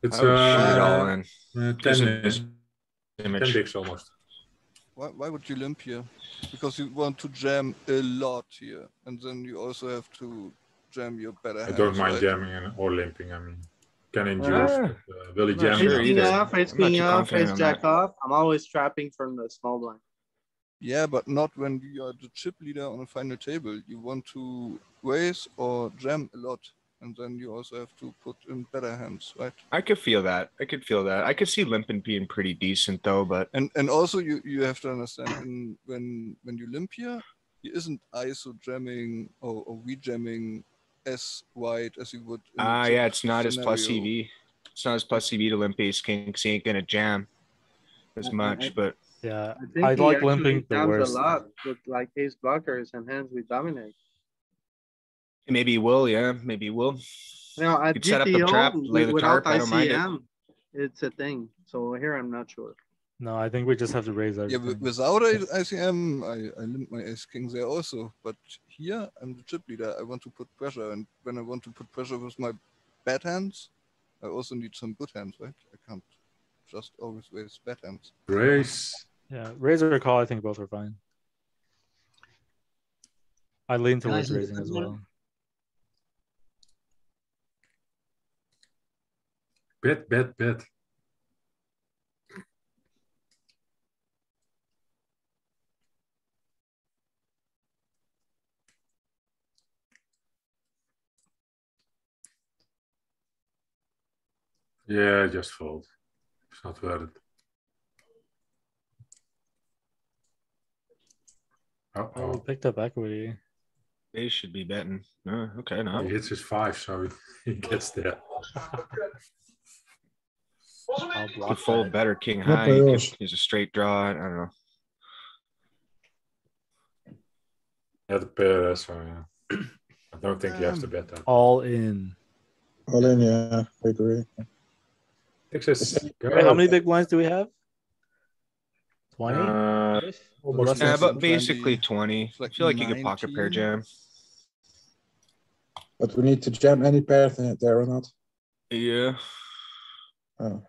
It's I would shoot it all in. 10, Just in 10 this image. bigs almost. Why would you limp here? Because you want to jam a lot here. And then you also have to jam your better I hands. don't mind right? jamming or limping. I mean, can induce. Ah. But, will he I'm not jam? sure Ace king either. off, ace I'm not king too off, confident ace on jack that. off. I'm always trapping from the small blind. Yeah, but not when you are the chip leader on a final table. You want to raise or jam a lot. And then you also have to put in better hands, right? I could feel that. I could see limping being pretty decent though, but And also you have to understand when you limp here, he isn't ISO jamming or rejamming as wide as you would in a chip yeah, it's not as plus scenario. CV. It's not as plus CV to limp ace king because he ain't gonna jam as much. But Yeah. I think I he like actually limping the jams worst. a lot with like ace blockers and hands we dominate. maybe he will. Yeah, maybe he will. Now at Could set up the trap, GTO lay the without tarp. I don't mind it. ICM, it's a thing. So here I'm not sure. No, I think we just have to raise Yeah, everything. without ICM, I limp my ace king there also. But here I'm the chip leader. I want to put pressure, and when I want to put pressure with my bad hands, I also need some good hands, right? I can't just always raise bad hands. Raise. Yeah. Raise or call, I think both are fine. I lean towards Guys, raising as well. Bet. Yeah, just fold. It's not worth it. Oh, we picked up equity. They should be betting. Okay, no. He hits his 5, so he gets there. I'll Could block fold that. better king Not high. by You could yours. use a straight draw. I don't know. Yeah, the pair, so yeah. I don't think you have to bet that. All in. All in, yeah, I agree. Texas, go. Wait, how many big blinds do we have? 20? Almost. Yeah, Less but than basically 20. 20. It's like I feel like you could pocket pair 19. jam. But we need to jam any pair there or not. Yeah. Oh.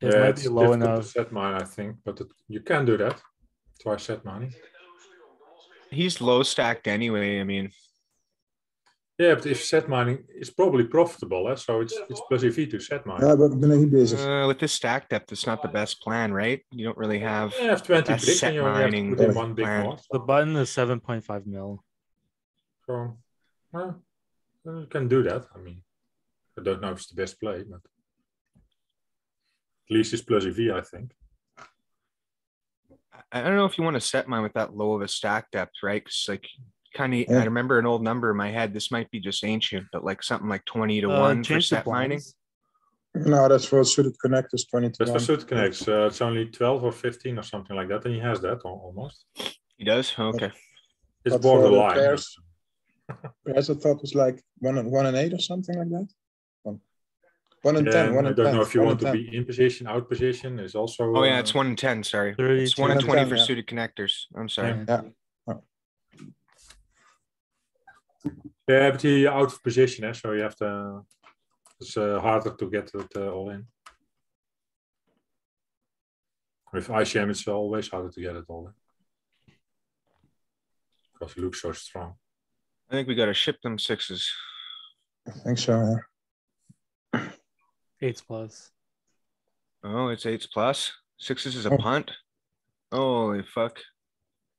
It Yeah, might it's be low difficult to enough. set mine, I think, but you can do that. Twice set money. He's low stacked anyway. I mean, Yeah, but if set mining is probably profitable, so it's plus EV to set mine. Ja, ben ik niet bezig. with this stack depth, it's not the best plan, right? You don't really have You have 20 best bricks set and you only have to mining put in one big plan. board. The button is 7.5 mil. So, well, you can do that. I mean, I don't know if it's the best play, but at least it's plus EV, I think. I don't know if you want to set mine with that low of a stack depth, right? Because like kind of, Yeah. I remember an old number in my head. This might be just ancient, but like something like 20 to 1 for Change the set mining. blinds. No, that's for suited connectors, 20 to That's for 1. suit connects. It's only 12 or 15 or something like that, and he has that almost. He does? Okay. It's But for the borderline. pairs, pairs I thought was like 1 and 8 or something like that. 1 and 10, 1 I and don't 10. know if you 1 want and to 10. be in position, out position is also. Oh yeah, it's 1 in 10. Sorry, 30, it's 1 in 10, 20 for yeah. suited connectors. I'm sorry. Yeah. Yeah, but he out of position, so you have to. It's harder to get it all in. With ICM, it's always harder to get it all in because he looks so strong. I think we got to ship them 6s. I think so, yeah. 8s plus. Oh, it's 8s plus. 6s is a Oh. punt. Holy fuck.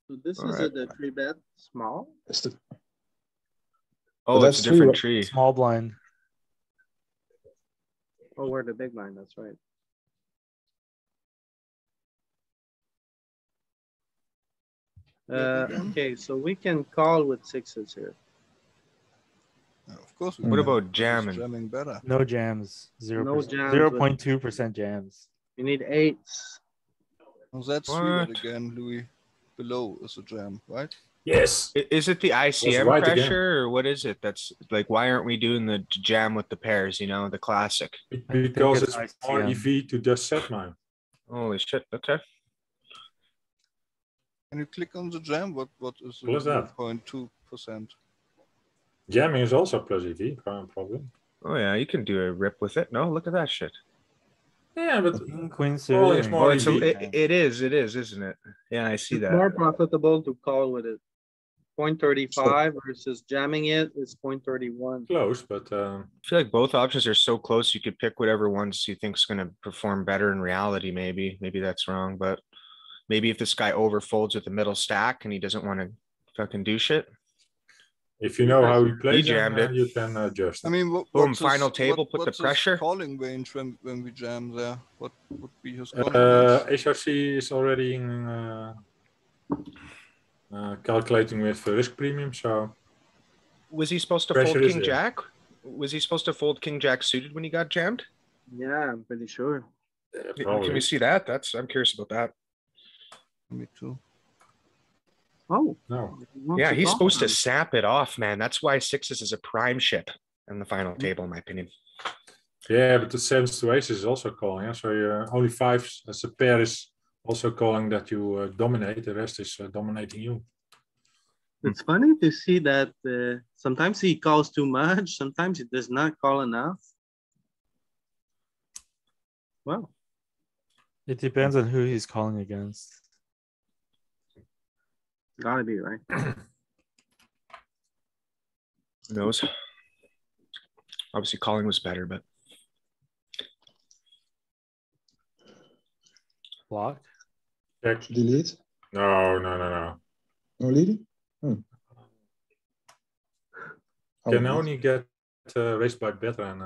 So this All is right. the 3-bet small. It's the, Oh, But it's a that's different three- tree. Small blind. Oh, we're the big blind, that's right. Okay, so we can call with 6s here. Yeah, of course. What about Just jamming? jamming better. No jams. 0%. No jams 0.2% jams. You need 8s. Oh, that's 3-bet What? again, Louis. Below is a jam, right? Yes. Is it the ICM right again. pressure or what is it? That's like, why aren't we doing the jam with the pairs, you know, the classic? Because it's more ICM. EV to just set mine. Holy shit, okay. Can you click on the jam? What is What is that? 0.2%? Jamming is also plus EV, probably. Oh yeah, you can do a rip with it. No, look at that shit. Yeah, but Queen calling is suited. more Oh, EV. it is, isn't it? Yeah, I see It's that. more profitable to call with it. 0.35 versus jamming it is 0.31. Close, but I feel like both options are so close. You could pick whatever ones you think is going to perform better in reality. Maybe that's wrong, but maybe if this guy overfolds with the middle stack and he doesn't want to fucking do shit. if you know how he plays, jammed it. you can adjust. I mean, Boom, what's final his, table, put the what's his pressure. calling range when we jam there? What would be his calling range? HRC is already in, calculating with risk premium, so Was he supposed to pressure fold is King there. Jack? Was he supposed to fold King Jack suited when he got jammed? Yeah, I'm pretty sure. Can probably. we see that? I'm curious about that. Me too. Oh. No. Yeah, he's supposed to sap it off, man. That's why sixes is a prime ship in the final Mm-hmm. table, in my opinion. Yeah, but the sevens to aces is also calling. So only fives as a pair is also calling that you dominate. The rest is dominating you. It's funny to see that sometimes he calls too much, sometimes he does not call enough. Wow. It depends on who he's calling against. Gotta be right. Who knows? Obviously, calling was better, but Block. Check. Delete. No. No leading. Can only get raised by better and